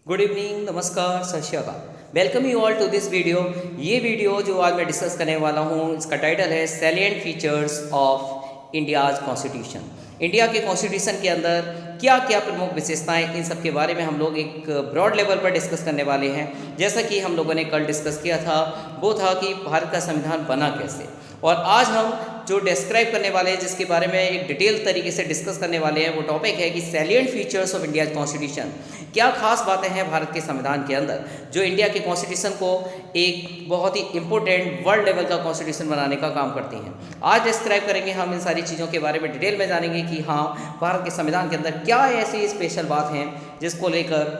Good evening, नमस्कार, सत श्री अकाल। Welcome you all to this video. ये वीडियो जो आज मैं डिस्कस करने वाला हूँ, इसका टाइटल है salient features of India's constitution. India के कॉन्स्टिट्यूशन के अंदर क्या क्या प्रमुख विशेषताएं, इन सब के बारे में हम लोग एक ब्रॉड लेवल पर डिस्कस करने वाले हैं। जैसा कि हम लोगों ने कल डिस्कस किया था, वो था कि भारत का संविधान बना कैसे, और आज हम जो डिस्क्राइब करने वाले हैं, जिसके बारे में एक डिटेल तरीके से डिस्कस करने वाले हैं, वो टॉपिक है कि salient features of India constitution. क्या खास बातें हैं भारत के संविधान के अंदर जो इंडिया के कॉन्स्टिट्यूशन को एक बहुत ही इंपॉर्टेंट वर्ल्ड लेवल का कॉन्स्टिट्यूशन बनाने का काम करती हैं। आज डिस्क्राइब करेंगे हम इन सारी चीज़ों के बारे में, डिटेल में जानेंगे कि हाँ, भारत के संविधान के अंदर क्या ऐसी स्पेशल बात हैं जिसको लेकर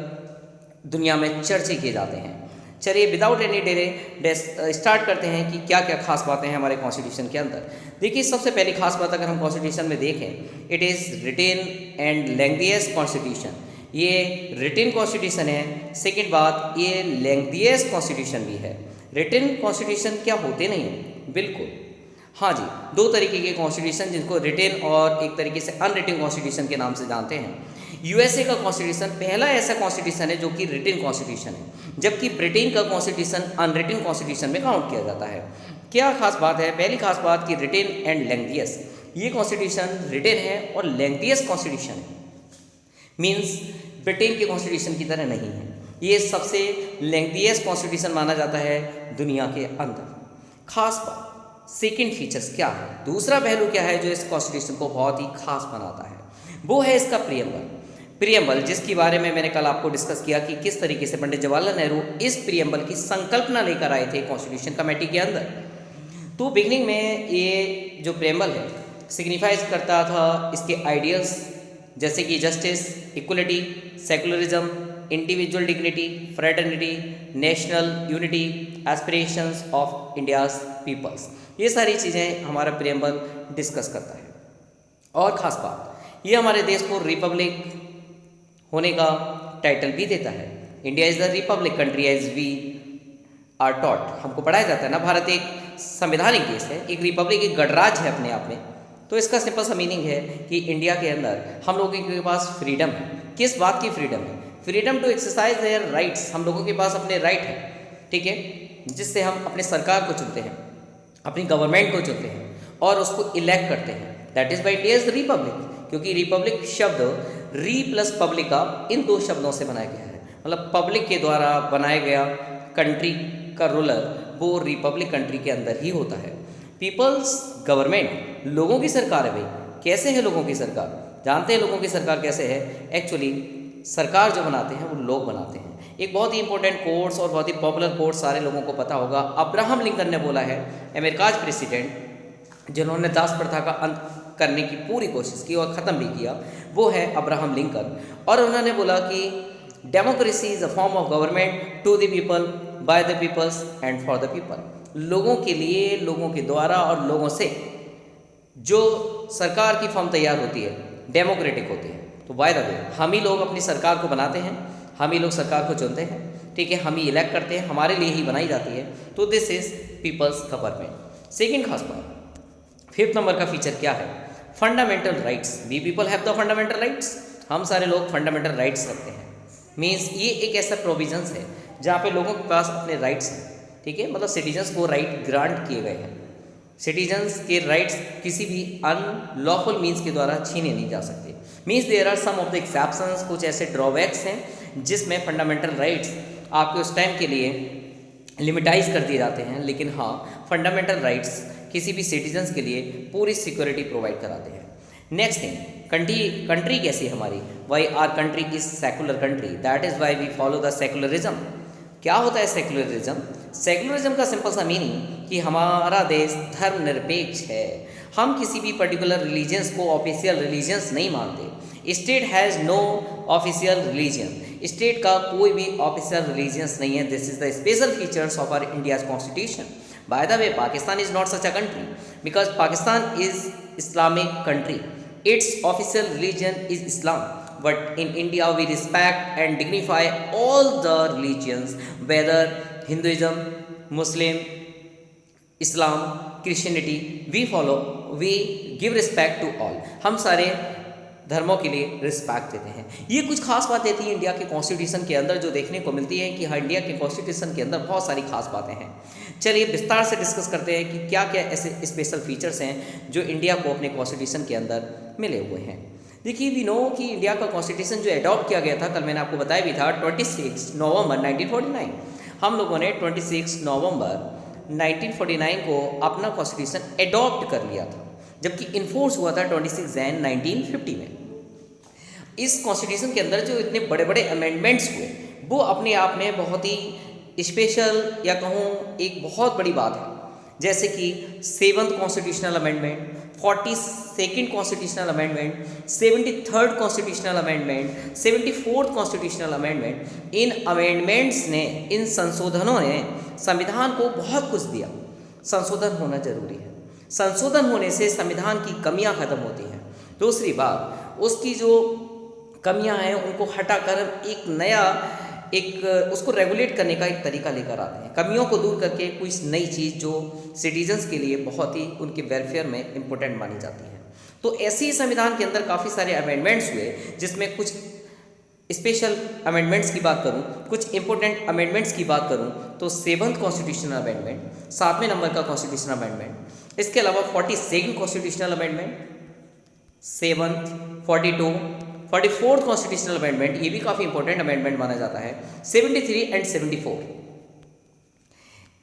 दुनिया में चर्चे किए जाते हैं। चलिए विदाउट एनी डिले स्टार्ट करते हैं कि क्या क्या खास बातें हैं हमारे कॉन्स्टिट्यूशन के अंदर। देखिए, सबसे पहली खास बात अगर हम कॉन्स्टिट्यूशन में देखें, it is written and lengthiest constitution. ये रिटेन कॉन्स्टिट्यूशन है। सेकंड बात, ये लेंग्थिएस्ट कॉन्स्टिट्यूशन भी है। रिटेन कॉन्स्टिट्यूशन क्या होते नहीं हैं, बिल्कुल हाँ जी, दो तरीके के कॉन्स्टिट्यूशन जिनको रिटेन और एक तरीके से अनरिटेन कॉन्स्टिट्यूशन के नाम से जानते हैं। यूएसए का कॉन्स्टिट्यूशन पहला ऐसा कॉन्स्टिट्यूशन है जो कि रिटेन कॉन्स्टिट्यूशन है, जबकि ब्रिटेन का कॉन्स्टिट्यूशन अनरिटेन कॉन्स्टिट्यूशन में काउंट किया जाता है। क्या खास बात है? पहली खास बात कि रिटेन एंड लेंग्थियस, ये कॉन्स्टिट्यूशन रिटेन है और लेंग्थियस कॉन्स्टिट्यूशन है। मीन्स ब्रिटेन के कॉन्स्टिट्यूशन की तरह नहीं है, ये सबसे लेंग्थियस कॉन्स्टिट्यूशन माना जाता है दुनिया के अंदर। खास बात, सेकेंड फीचर्स क्या है, दूसरा पहलू क्या है जो इस कॉन्स्टिट्यूशन को बहुत ही खास बनाता है, वो है इसका प्रियम्बल, जिसके बारे में मैंने कल आपको डिस्कस किया कि किस तरीके से पंडित जवाहरलाल नेहरू इस प्रियम्बल की संकल्पना लेकर आए थे कॉन्स्टिट्यूशन कमेटी के अंदर। तो बिगनिंग में ये जो प्रियम्बल है सिग्निफाइज करता था इसके आइडियल्स, जैसे कि justice, equality, secularism, individual dignity, fraternity, national unity, aspirations of India's peoples. ये सारी चीज़ें हमारा प्रियम्बल डिस्कस करता है। और ख़ास बात, ये हमारे देश को रिपब्लिक होने का टाइटल भी देता है। India is the republic country as we are taught. हमको पढ़ाया जाता है ना, भारत एक संवैधानिक देश है, एक रिपब्लिक, एक गणराज्य है अपने आप में। तो इसका सिंपल सा मीनिंग है कि इंडिया के अंदर हम लोगों के पास फ्रीडम है। किस बात की फ्रीडम है? Freedom to exercise their rights. हम लोगों के पास अपने राइट है, ठीक है, जिससे हम अपने सरकार को चुनते हैं, अपनी गवर्नमेंट को चुनते हैं और उसको इलेक्ट करते हैं। That is why India is Republic, क्योंकि रिपब्लिक शब्द री प्लस पब्लिका, इन दो शब्दों से बनाया गया है। मतलब पब्लिक के द्वारा बनाया गया कंट्री का रूलर वो रिपब्लिक कंट्री के अंदर ही होता है। पीपल्स गवर्नमेंट, लोगों की सरकार है भाई। कैसे है लोगों की सरकार? जानते हैं लोगों की सरकार कैसे है? एक्चुअली सरकार जो बनाते हैं वो लोग बनाते हैं। एक बहुत ही इंपॉर्टेंट कोर्स और बहुत ही पॉपुलर कोर्स सारे लोगों को पता होगा, अब्राहम लिंकन ने बोला है, अमेरिकाज प्रेसिडेंट जिन्होंने दास प्रथा का अंत करने की पूरी कोशिश की और ख़त्म भी किया, वो है अब्राहम लिंकन। और उन्होंने बोला कि democracy is a form of government to the people, by the peoples and for the people. लोगों के लिए, लोगों के द्वारा और लोगों से जो सरकार की फॉर्म तैयार होती है डेमोक्रेटिक होती है। तो बाय द वे, हम ही लोग अपनी सरकार को बनाते हैं, हम ही लोग सरकार को चुनते हैं, ठीक है, हम ही इलेक्ट करते हैं, हमारे लिए ही बनाई जाती है। तो this is people's government. Second खास बात, फिफ्थ नंबर का फीचर क्या है? Fundamental rights. We people have the fundamental rights. हम सारे लोग फंडामेंटल राइट्स रखते हैं। मीन्स ये एक ऐसा प्रोविजंस है जहाँ पे लोगों के पास अपने राइट्स हैं, ठीक है, मतलब सिटीजन्स को राइट ग्रांट किए गए हैं। सिटीजन्स के राइट्स किसी भी अनलॉफुल मीन्स के द्वारा छीने नहीं जा सकते। Means there are some of the exceptions, कुछ ऐसे ड्रॉबैक्स हैं जिसमें फंडामेंटल राइट्स आपके उस टाइम के लिए लिमिटाइज कर दिए जाते हैं, लेकिन हाँ, फंडामेंटल राइट्स किसी भी सिटीजन्स के लिए पूरी सिक्योरिटी प्रोवाइड कराते हैं। नेक्स्ट थिंग, कंट्री कैसी है हमारी? Why our country is secular country, that is why we follow the secularism. क्या होता है सेकुलरिज्म? सेकुलरिज्म का सिंपल सा मीनिंग कि हमारा देश धर्मनिरपेक्ष है। हम किसी भी पर्टिकुलर रिलीजन्स को ऑफिशियल रिलीजन्स नहीं मानते। State has no official religion, state का कोई भी ऑफिशियल रिलीजन्स नहीं है। This is the special features of our India's constitution. By the way, Pakistan is not such a country because Pakistan is Islamic country. Its official religion is Islam. But in India, we respect and dignify all the religions, whether Hinduism, Muslim, Islam, Christianity, we follow, we give respect to all. हम सारे धर्मों के लिए respect देते हैं। ये कुछ खास बातें थी इंडिया के कॉन्स्टिट्यूशन के अंदर जो देखने को मिलती है कि हाँ, इंडिया के कॉन्स्टिट्यूशन के अंदर बहुत सारी खास बातें हैं। चलिए विस्तार से डिस्कस करते हैं कि क्या क्या ऐसे स्पेशल फीचर्स हैं जो इंडिया को अपने कॉन्स्टिट्यूशन के अंदर मिले हुए हैं। देखिए, वी नो कि इंडिया का कॉन्स्टिट्यूशन जो अडॉप्ट किया गया था, कल मैंने आपको बताया भी था, 26 नवंबर 1949। हम लोगों ने 26 नवंबर 1949 को अपना कॉन्स्टिट्यूशन अडॉप्ट कर लिया था, जबकि इन्फोर्स हुआ था 26 जैन 1950 में। इस कॉन्स्टिट्यूशन के अंदर जो इतने बड़े बड़े अमेंडमेंट्स हुए वो अपने आप में बहुत ही स्पेशल या कहूँ एक बहुत बड़ी बात है। जैसे कि 7th constitutional amendment, 42nd constitutional amendment, 73rd constitutional amendment, 74th constitutional amendment. इन अमेंडमेंट्स ने, इन संशोधनों ने संविधान को बहुत कुछ दिया। संशोधन होना जरूरी है, संशोधन होने से संविधान की कमियां खत्म होती हैं। दूसरी बात, उसकी जो कमियां हैं उनको हटाकर एक नया उसको रेगुलेट करने का एक तरीका लेकर आते हैं। कमियों को दूर करके कुछ नई चीज़ जो सिटीजन्स के लिए बहुत ही उनके वेलफेयर में इम्पोर्टेंट मानी जाती है। तो ऐसे ही संविधान के अंदर काफ़ी सारे अमेंडमेंट्स हुए, जिसमें कुछ स्पेशल अमेंडमेंट्स की बात करूं, कुछ इंपॉर्टेंट अमेंडमेंट्स की बात करूं तो 7th कॉन्स्टिट्यूशनल अमेंडमेंट, 7वें नंबर का कॉन्स्टिट्यूशनल अमेंडमेंट। इसके अलावा 42nd constitutional amendment, 7th, 42, 44th constitutional amendment, ये भी काफ़ी इंपॉर्टेंट अमेंडमेंट माना जाता है, 73 एंड 74।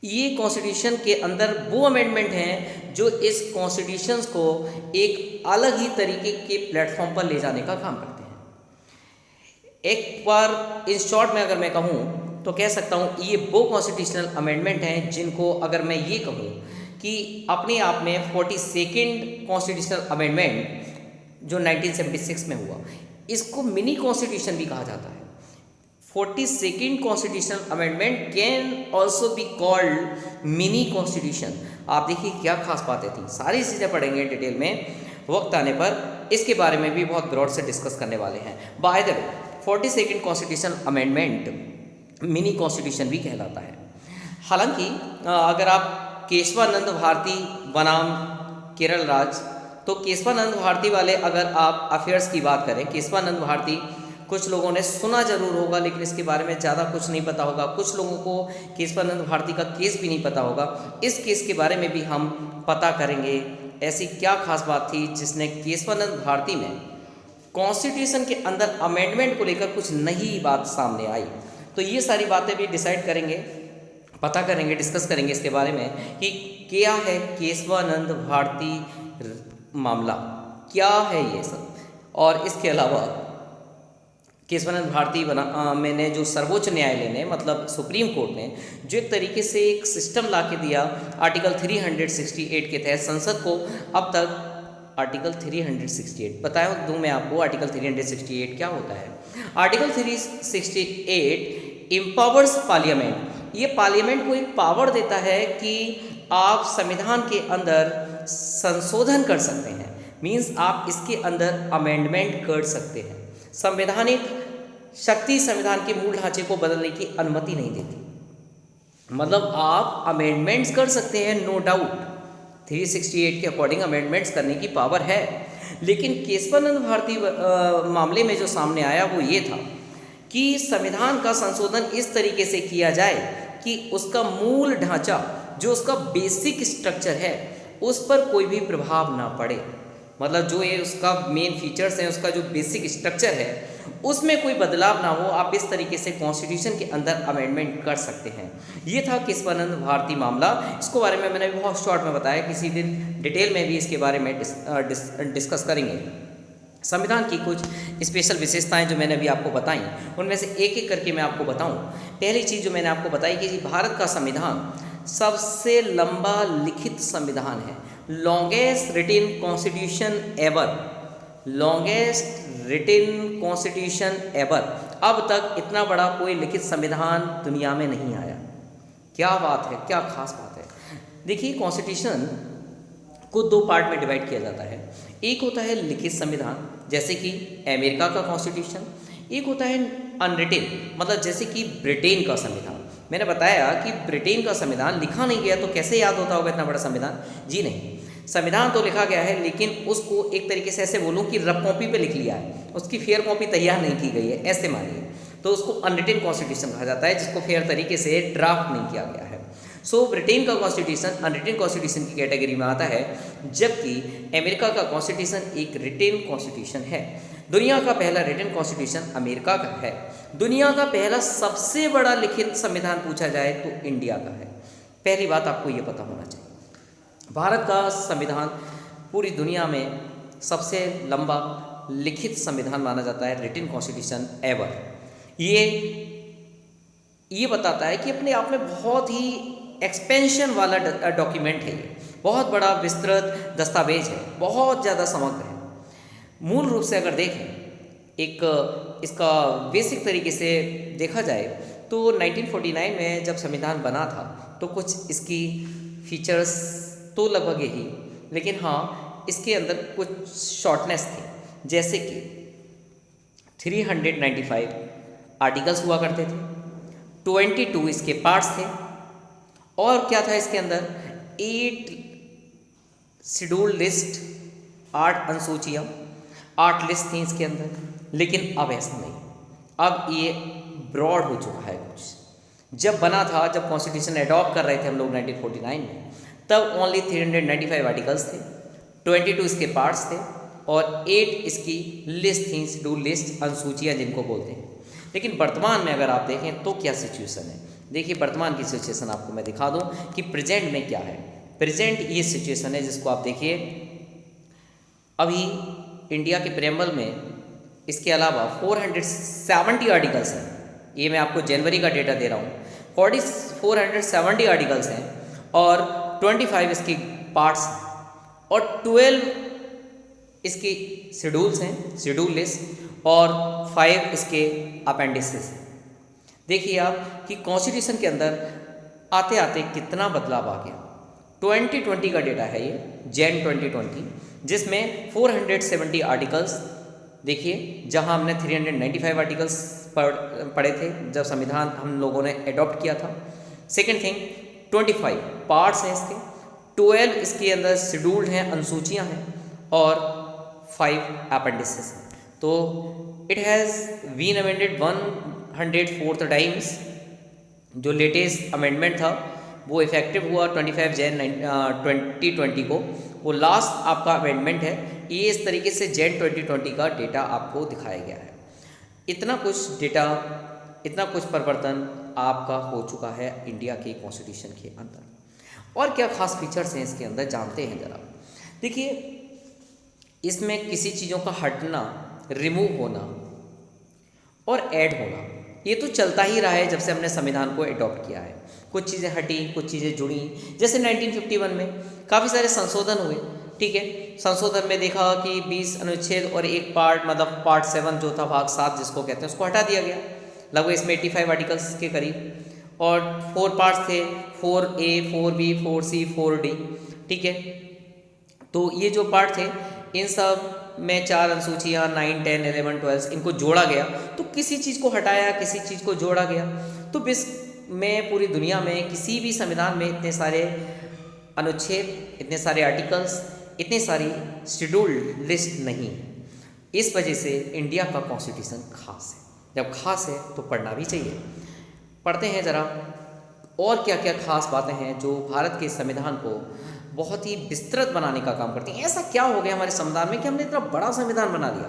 ये कॉन्स्टिट्यूशन के अंदर वो अमेंडमेंट हैं जो इस कॉन्स्टिट्यूशन को एक अलग ही तरीके के प्लेटफॉर्म पर ले जाने का काम करते हैं। एक बार इन शॉर्ट में अगर मैं कहूँ तो कह सकता हूँ ये वो कॉन्स्टिट्यूशनल अमेंडमेंट हैं जिनको अगर मैं ये कहूँ कि अपने आप में 42nd कॉन्स्टिट्यूशनल अमेंडमेंट जो 1976 में हुआ, इसको मिनी कॉन्स्टिट्यूशन भी कहा जाता है। 42nd constitutional amendment can also be called mini constitution. आप देखिए क्या खास बातें थी, सारी चीज़ें पढ़ेंगे डिटेल में, वक्त आने पर इसके बारे में भी बहुत ब्रॉड से डिस्कस करने वाले हैं। By the way, 42nd constitutional amendment mini constitution भी कहलाता है। हालांकि अगर आप केशवानंद भारती बनाम केरल राज, तो केशवानंद भारती वाले अगर आप अफेयर्स की बात करें, केशवानंद भारती कुछ लोगों ने सुना जरूर होगा लेकिन इसके बारे में ज़्यादा कुछ नहीं पता होगा। कुछ लोगों को केशवानंद भारती का केस भी नहीं पता होगा। इस केस के बारे में भी हम पता करेंगे, ऐसी क्या खास बात थी जिसने केशवानंद भारती में कॉन्स्टिट्यूशन के अंदर अमेंडमेंट को लेकर कुछ नई बात सामने आई। तो ये सारी बातें भी डिसाइड करेंगे, पता करेंगे, डिस्कस करेंगे इसके बारे में कि क्या है केशवानंद भारती मामला, क्या है ये सब। और इसके अलावा केशवानंद भारती मैंने जो सर्वोच्च न्यायालय ने, मतलब सुप्रीम कोर्ट ने जो एक तरीके से एक सिस्टम ला के दिया आर्टिकल 368 के तहत संसद को, अब तक आर्टिकल 368 बताया दूँ मैं आपको आर्टिकल 368 क्या होता है। आर्टिकल 368 एम्पावर्स पार्लियामेंट, ये पार्लियामेंट को एक पावर देता है कि आप संविधान के अंदर संशोधन कर सकते हैं, मीन्स आप इसके अंदर अमेंडमेंट कर सकते हैं। संवैधानिक शक्ति संविधान के मूल ढांचे को बदलने की अनुमति नहीं देती, मतलब आप अमेंडमेंट्स कर सकते हैं, नो डाउट 368 के अकॉर्डिंग अमेंडमेंट्स करने की पावर है। लेकिन केशवानंद भारती मामले में जो सामने आया वो ये था कि संविधान का संशोधन इस तरीके से किया जाए कि उसका मूल ढांचा, जो उसका बेसिक स्ट्रक्चर है, उस पर कोई भी प्रभाव ना पड़े। मतलब जो ये उसका मेन फीचर्स हैं, उसका जो बेसिक स्ट्रक्चर है, उसमें कोई बदलाव ना हो, आप इस तरीके से कॉन्स्टिट्यूशन के अंदर अमेंडमेंट कर सकते हैं। ये था केशवानंद भारती मामला। इसको बारे में मैंने बहुत शॉर्ट में बताया, किसी दिन डिटेल में भी इसके बारे में डिस्कस करेंगे। संविधान की कुछ स्पेशल विशेषताएं जो मैंने अभी आपको बताई, उनमें से एक एक करके मैं आपको बताऊं। पहली चीज़ जो मैंने आपको बताई कि भारत का संविधान सबसे लंबा लिखित संविधान है, longest written constitution ever, longest written constitution ever. अब तक इतना बड़ा कोई लिखित संविधान दुनिया में नहीं आया। क्या बात है, क्या खास बात है। देखिए, कॉन्स्टिट्यूशन को दो पार्ट में डिवाइड किया जाता है। एक होता है लिखित संविधान, जैसे कि अमेरिका का कॉन्स्टिट्यूशन। एक होता है अनरिटन, मतलब जैसे कि ब्रिटेन का संविधान। मैंने बताया कि ब्रिटेन का संविधान लिखा नहीं गया तो कैसे याद होता होगा इतना बड़ा संविधान? जी नहीं, संविधान तो लिखा गया है, लेकिन उसको एक तरीके से ऐसे बोलूँ कि रफ कॉपी पे लिख लिया है, उसकी फेयर कॉपी तैयार नहीं की गई है, ऐसे मानिए, तो उसको अनरिटन कॉन्स्टिट्यूशन कहा जाता है, जिसको फेयर तरीके से ड्राफ्ट नहीं किया गया है। सो ब्रिटेन का कॉन्स्टिट्यूशन अनरिटन कॉन्स्टिट्यूशन की कैटेगरी में आता है, जबकि अमेरिका का कॉन्स्टिट्यूशन एक रिटेन कॉन्स्टिट्यूशन है। दुनिया का पहला रिटेन कॉन्स्टिट्यूशन अमेरिका का है। दुनिया का पहला सबसे बड़ा लिखित संविधान पूछा जाए तो इंडिया का है। पहली बात आपको ये पता होना चाहिए, भारत का संविधान पूरी दुनिया में सबसे लंबा लिखित संविधान माना जाता है, रिटेन कॉन्स्टिट्यूशन एवर। ये बताता है कि अपने आप में बहुत ही एक्सपेंशन वाला डॉक्यूमेंट है, ये बहुत बड़ा विस्तृत दस्तावेज है, बहुत ज़्यादा समग्र है। मूल रूप से अगर देखें, एक इसका बेसिक तरीके से देखा जाए तो 1949 में जब संविधान बना था तो कुछ इसकी फीचर्स तो लगभग यही, लेकिन हाँ इसके अंदर कुछ शॉर्टनेस थी, जैसे कि 395 आर्टिकल्स हुआ करते थे, 22 इसके पार्ट्स थे, और क्या था इसके अंदर 8 शेड्यूल लिस्ट, 8 अनुसूचियाँ, 8 लिस्ट थी इसके अंदर। लेकिन अब ऐसा नहीं, अब ये ब्रॉड हो चुका है कुछ। जब बना था, जब कॉन्स्टिट्यूशन अडॉप्ट कर रहे थे हम लोग 1949 में, तब ओनली 395 आर्टिकल्स थे, 22 इसके पार्ट्स थे और 8 इसकी लिस्ट थी, शेड्यूल लिस्ट, अनुसूचियाँ जिनको बोलते हैं। लेकिन वर्तमान में अगर आप देखें तो क्या सिचुएशन है, देखिए वर्तमान की सिचुएशन आपको मैं दिखा दूं कि प्रेजेंट में क्या है। प्रेजेंट ये सिचुएशन है जिसको आप देखिए, अभी इंडिया के प्रेम्बल में इसके अलावा 470 आर्टिकल्स हैं। ये मैं आपको जनवरी का डेटा दे रहा हूँ। 470 आर्टिकल्स हैं और 25 इसकी पार्ट्स और 12 इसकी शेड्यूल्स हैं, शेड्यूल लिस्ट, और 5 इसके अपेंडिसेस हैं। देखिए आप कि कॉन्स्टिट्यूशन के अंदर आते आते कितना बदलाव आ गया। 2020 का डेटा है ये, जैन 2020, जिसमें 470 आर्टिकल्स, देखिए जहां हमने 395 आर्टिकल्स पढ़े थे जब संविधान हम लोगों ने अडॉप्ट किया था। सेकेंड थिंग, 25 पार्ट्स हैं इसके, 12 इसके अंदर शेड्यूल्ड हैं, अनुसूचियाँ हैं, और 5 अपेंडिसेस हैं। तो it has been amended 104 times. जो लेटेस्ट अमेंडमेंट था वो इफेक्टिव हुआ 25 जैन 2020 को, वो लास्ट आपका अमेंडमेंट है। ये इस तरीके से जैन 2020 का डेटा आपको दिखाया गया है। इतना कुछ डेटा, इतना कुछ परिवर्तन आपका हो चुका है इंडिया के कॉन्स्टिट्यूशन के अंदर। और क्या खास फीचर्स हैं इसके अंदर, जानते हैं ज़रा। देखिए, इसमें किसी चीज़ों का हटना, रिमूव होना और ऐड होना, ये तो चलता ही रहा है जब से हमने संविधान को अडॉप्ट किया है। कुछ चीज़ें हटी, कुछ चीज़ें जुड़ी। जैसे 1951 में काफ़ी सारे संशोधन हुए, ठीक है। संशोधन में देखा कि 20 अनुच्छेद और एक पार्ट, मतलब पार्ट 7 जो था, भाग 7 जिसको कहते हैं, उसको हटा दिया गया। लगभग इसमें 85 आर्टिकल्स के करीब, और 4 पार्ट्स थे, 4A, 4B, 4C, 4D, ठीक है। तो ये जो पार्ट थे, इन सब में 4 अनुसूचियाँ 9, 10, 11, 12 इनको जोड़ा गया। तो किसी चीज़ को हटाया, किसी चीज़ को जोड़ा गया। तो बिस में पूरी दुनिया में किसी भी संविधान में इतने सारे अनुच्छेद, इतने सारे आर्टिकल्स, इतनी सारी शेड्यूल्ड लिस्ट नहीं है। इस वजह से इंडिया का कॉन्स्टिट्यूशन खास है। जब खास है तो पढ़ना भी चाहिए। पढ़ते हैं ज़रा और क्या क्या खास बातें हैं जो भारत के संविधान को बहुत ही विस्तृत बनाने का काम करती हैं। ऐसा क्या हो गया हमारे संविधान में कि हमने इतना बड़ा संविधान बना दिया।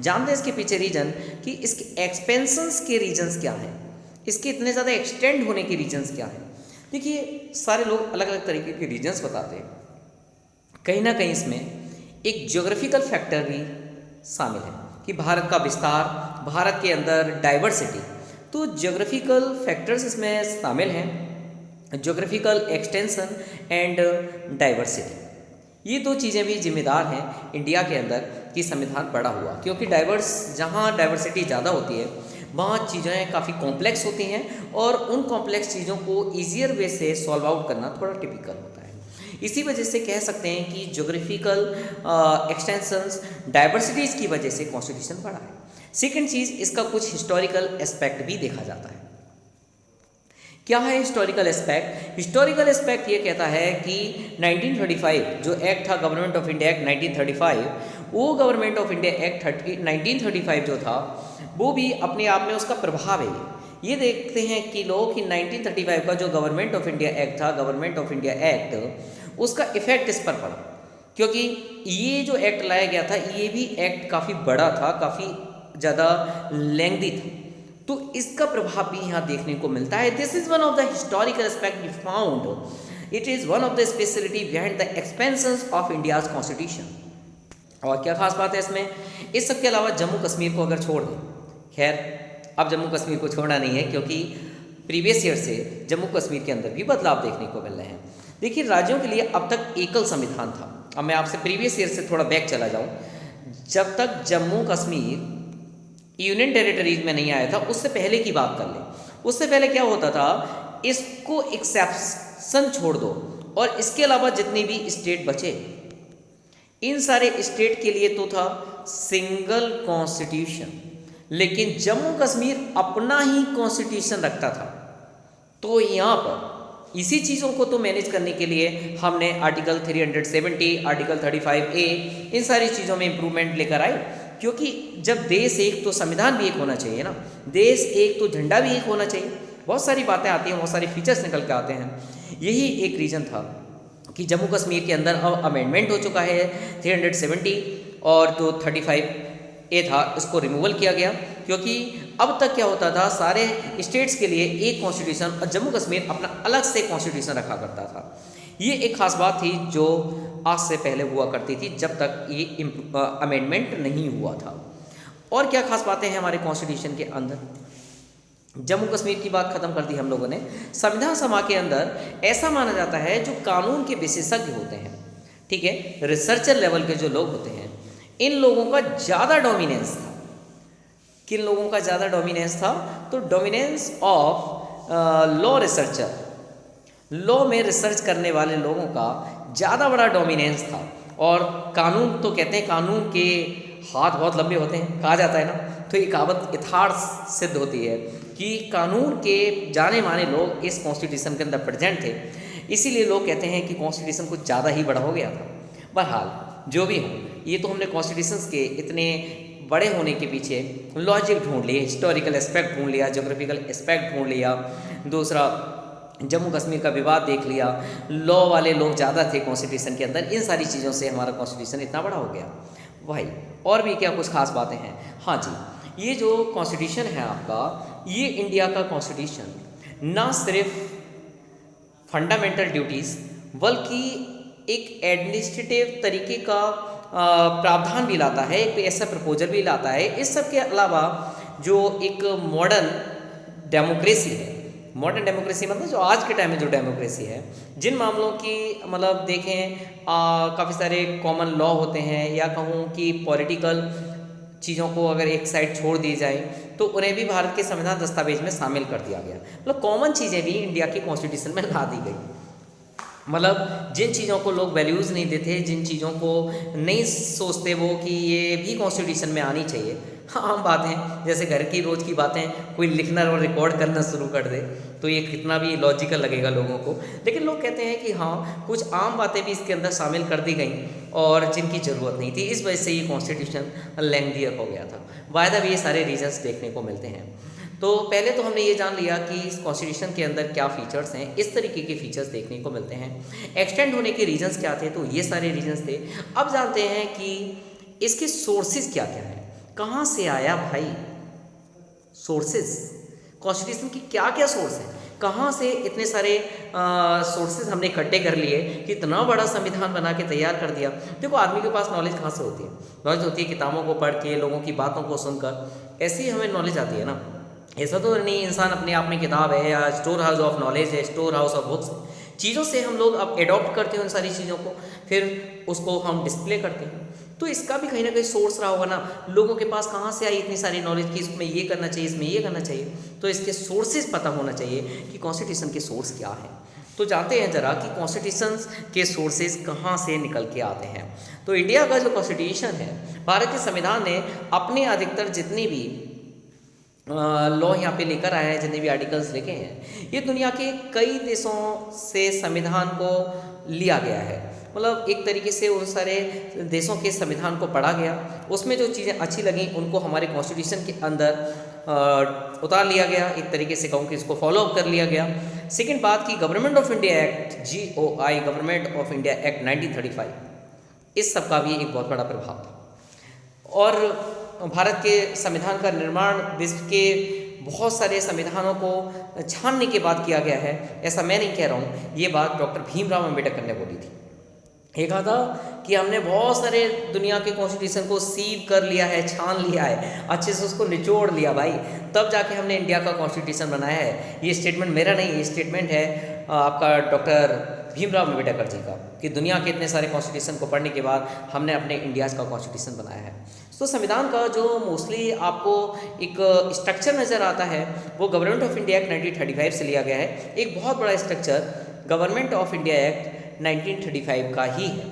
जानते हैं इसके पीछे रीजन, कि इसके एक्सपेंशंस के रीजन्स क्या हैं, इसके इतने ज़्यादा एक्सटेंड होने के रीजन्स क्या हैं। देखिए, सारे लोग अलग अलग तरीके के रीजन्स बताते हैं। कहीं ना कहीं इसमें एक ज्योग्राफिकल फैक्टर भी शामिल है कि भारत का विस्तार, भारत के अंदर डाइवर्सिटी, तो ज्योग्राफिकल फैक्टर्स इसमें शामिल हैं। ज्योग्राफिकल एक्सटेंशन एंड डाइवर्सिटी, ये 2 चीज़ें भी जिम्मेदार हैं इंडिया के अंदर कि संविधान बड़ा हुआ। क्योंकि जहाँ डाइवर्सिटी ज़्यादा होती है वहाँ चीज़ें काफ़ी कॉम्प्लेक्स होती हैं, और उन कॉम्प्लेक्स चीज़ों को ईजियर वे से सॉल्व आउट करना थोड़ा टिपिकल होता है। इसी वजह से कह सकते हैं कि ज्योग्राफिकल एक्सटेंशंस, डाइवर्सिटीज़ की वजह से कॉन्स्टिट्यूशन बड़ा है। सेकेंड चीज़, इसका कुछ हिस्टोरिकल एस्पेक्ट भी देखा जाता है। क्या है हिस्टोरिकल एस्पेक्ट? हिस्टोरिकल एस्पेक्ट ये कहता है कि 1935 जो एक्ट था, गवर्नमेंट ऑफ इंडिया एक्ट 1935, वो गवर्नमेंट ऑफ इंडिया एक्ट 1935 जो था वो भी अपने आप में उसका प्रभाव है। ये देखते हैं कि लोग कि 1935 का जो गवर्नमेंट ऑफ इंडिया एक्ट था, गवर्नमेंट ऑफ इंडिया एक्ट, उसका इफेक्ट इस पर पड़ा, क्योंकि ये जो एक्ट लाया गया था ये भी एक्ट काफ़ी बड़ा था, काफ़ी ज़्यादा लेंथी था, तो इसका प्रभाव भी यहाँ देखने को मिलता है। This is one of the historical aspect we found. It is one of the speciality behind the expansion of India's constitution. और क्या खास बात है इसमें? इस सब के अलावा जम्मू कश्मीर को अगर छोड़ दें, खैर अब जम्मू कश्मीर को छोड़ना नहीं है क्योंकि प्रीवियस ईयर से जम्मू कश्मीर के अंदर भी बदलाव देखने को मिल रहे हैं। देखिए, राज्यों के लिए अब तक एकल संविधान था। अब मैं आपसे प्रीवियस ईयर से थोड़ा बैक चला जाऊँ, जब तक जम्मू कश्मीर यूनियन टेरिटरीज में नहीं आया था उससे पहले की बात कर लें। उससे पहले क्या होता था, इसको एक्सेप्शन छोड़ दो और इसके अलावा जितनी भी स्टेट बचे, इन सारे स्टेट के लिए तो था सिंगल कॉन्स्टिट्यूशन, लेकिन जम्मू कश्मीर अपना ही कॉन्स्टिट्यूशन रखता था। तो यहाँ पर इसी चीज़ों को तो मैनेज करने के लिए हमने आर्टिकल 370, आर्टिकल 35A, इन सारी चीज़ों में इंप्रूवमेंट लेकर आए, क्योंकि जब देश एक तो संविधान भी एक होना चाहिए ना, देश एक तो झंडा भी एक होना चाहिए। बहुत सारी बातें आती हैं, बहुत सारे फीचर्स निकल के आते हैं। यही एक रीज़न था कि जम्मू कश्मीर के अंदर अब अमेंडमेंट हो चुका है 370 और जो 35A था इसको रिमूवल किया गया, क्योंकि अब तक क्या होता था, सारे स्टेट्स के लिए एक कॉन्स्टिट्यूशन और जम्मू कश्मीर अपना अलग से कॉन्स्टिट्यूशन रखा करता था। ये एक खास बात थी जो आज से पहले हुआ करती थी जब तक ये अमेंडमेंट नहीं हुआ था। और क्या खास बातें हैं हमारे कॉन्स्टिट्यूशन के अंदर? जम्मू कश्मीर की बात खत्म कर दी हम लोगों ने। संविधान सभा के अंदर ऐसा माना जाता है जो कानून के विशेषज्ञ होते हैं, ठीक है, रिसर्चर लेवल के जो लोग होते हैं, इन लोगों का ज़्यादा डोमिनेंस था। किन लोगों का ज़्यादा डोमिनेंस था? तो dominance of law researcher, law में रिसर्च करने वाले लोगों का ज़्यादा बड़ा डोमिनेंस था। और कानून तो कहते हैं कानून के हाथ बहुत लंबे होते हैं, कहा जाता है ना, तो ये कहावत यथार्थ सिद्ध होती है कि कानून के जाने माने लोग इस कॉन्स्टिट्यूशन के अंदर प्रेजेंट थे, इसीलिए लोग कहते हैं कि कॉन्स्टिट्यूशन कुछ ज़्यादा ही बड़ा हो गया था। बहरहाल जो भी हो, ये तो हमने कॉन्स्टिट्यूशंस के इतने बड़े होने के पीछे लॉजिक ढूंढ लिए, हिस्टोरिकल एस्पेक्ट ढूंढ लिया, ज्योग्राफिकल एस्पेक्ट ढूंढ लिया, दूसरा जम्मू कश्मीर का विवाद देख लिया, लॉ वाले लोग ज़्यादा थे कॉन्स्टिट्यूशन के अंदर, इन सारी चीज़ों से हमारा कॉन्स्टिट्यूशन इतना बड़ा हो गया भाई। और भी क्या कुछ खास बातें हैं? हाँ जी, ये जो कॉन्स्टिट्यूशन है आपका, ये इंडिया का कॉन्स्टिट्यूशन ना सिर्फ फंडामेंटल ड्यूटीज़ बल्कि एक एडमिनिस्ट्रेटिव तरीके का प्रावधान भी लाता है, एक ऐसा प्रपोजल भी लाता है। इस सब के अलावा जो एक मॉडर्न डेमोक्रेसी है, मॉडर्न डेमोक्रेसी मतलब जो आज के टाइम में जो डेमोक्रेसी है, जिन मामलों की मतलब देखें काफ़ी सारे कॉमन लॉ होते हैं, या कहूँ कि पॉलिटिकल चीज़ों को अगर एक साइड छोड़ दी जाए तो उन्हें भी भारत के संविधान दस्तावेज में शामिल कर दिया गया। मतलब कॉमन चीज़ें भी इंडिया के कॉन्स्टिट्यूशन में ला दी गई। मतलब जिन चीज़ों को लोग वैल्यूज़ नहीं देते, जिन चीज़ों को नहीं सोचते वो कि ये भी कॉन्स्टिट्यूशन में आनी चाहिए, आम बात है, जैसे घर की रोज़ की बातें कोई लिखना और रिकॉर्ड करना शुरू कर दे तो ये कितना भी लॉजिकल लगेगा लोगों को, लेकिन लोग कहते हैं कि हाँ कुछ आम बातें भी इसके अंदर शामिल कर दी गई और जिनकी ज़रूरत नहीं थी, इस वजह से ये कॉन्स्टिट्यूशन लेंथियर हो गया था। वायदा भी ये सारे रीजन्स देखने को मिलते हैं। तो पहले तो हमने ये जान लिया कि इस कॉन्स्टिट्यूशन के अंदर क्या फ़ीचर्स हैं, इस तरीके के फ़ीचर्स देखने को मिलते हैं। एक्सटेंड होने के रीजंस क्या थे, तो ये सारे रीजंस थे। अब जानते हैं कि इसके सोर्सेज क्या क्या हैं, कहाँ से आया भाई सोर्सेज, कॉन्स्टिट्यूशन की क्या क्या सोर्स हैं, कहाँ से इतने सारे सोर्सेज हमने इकट्ठे कर लिए कि इतना बड़ा संविधान बना के तैयार कर दिया। देखो आदमी के पास नॉलेज कहाँ से होती है? नॉलेज होती है किताबों को पढ़ के, लोगों की बातों को सुनकर, ऐसे ही हमें नॉलेज आती है ना। ऐसा तो नहीं इंसान अपने आप में किताब है या स्टोर हाउस ऑफ नॉलेज है, स्टोर हाउस ऑफ बुक्स, चीज़ों से हम लोग अब एडॉप्ट करते हैं उन सारी चीज़ों को, फिर उसको हम डिस्प्ले करते हैं। तो इसका भी कहीं ना कहीं सोर्स रहा होगा ना, लोगों के पास कहाँ से आई इतनी सारी नॉलेज कि इसमें ये करना चाहिए, इसमें ये करना चाहिए। तो इसके सोर्सेज पता होना चाहिए कि कॉन्स्टिट्यूशन के सोर्स क्या है। तो जानते हैं ज़रा कि कॉन्स्टिट्यूशन के सोर्सेज कहाँ से निकल के आते हैं। तो इंडिया का जो कॉन्स्टिट्यूशन है, भारत के संविधान ने अपने अधिकतर जितनी भी लॉ यहाँ पे लेकर आया है, जितने भी आर्टिकल्स लिखे हैं, ये दुनिया के कई देशों से संविधान को लिया गया है। मतलब एक तरीके से उन सारे देशों के संविधान को पढ़ा गया, उसमें जो चीज़ें अच्छी लगी उनको हमारे कॉन्स्टिट्यूशन के अंदर उतार लिया गया, एक तरीके से कहूँ कि इसको फॉलो अप कर लिया गया। सेकेंड बात की government of India act GOI, government of India act 1935, इस सब का भी एक बहुत बड़ा प्रभाव था। और भारत के संविधान का निर्माण विश्व के बहुत सारे संविधानों को छानने के बाद किया गया है, ऐसा मैं नहीं कह रहा हूँ, ये बात डॉक्टर भीमराव अम्बेडकर ने बोली थी। ये कहा था कि हमने बहुत सारे दुनिया के कॉन्स्टिट्यूशन को सीव कर लिया है, छान लिया है, अच्छे से उसको निचोड़ लिया भाई, तब जाके हमने इंडिया का कॉन्स्टिट्यूशन बनाया है। ये स्टेटमेंट मेरा नहीं, ये स्टेटमेंट है आपका डॉक्टर भीमराव अम्बेडकर जी का, कि दुनिया के इतने सारे कॉन्स्टिट्यूशन को पढ़ने के बाद हमने अपने इंडिया का कॉन्स्टिट्यूशन बनाया है। तो संविधान का जो मोस्टली आपको एक स्ट्रक्चर नज़र आता है वो गवर्नमेंट ऑफ इंडिया एक्ट 1935 से लिया गया है। एक बहुत बड़ा structure government of India act 1935 का ही है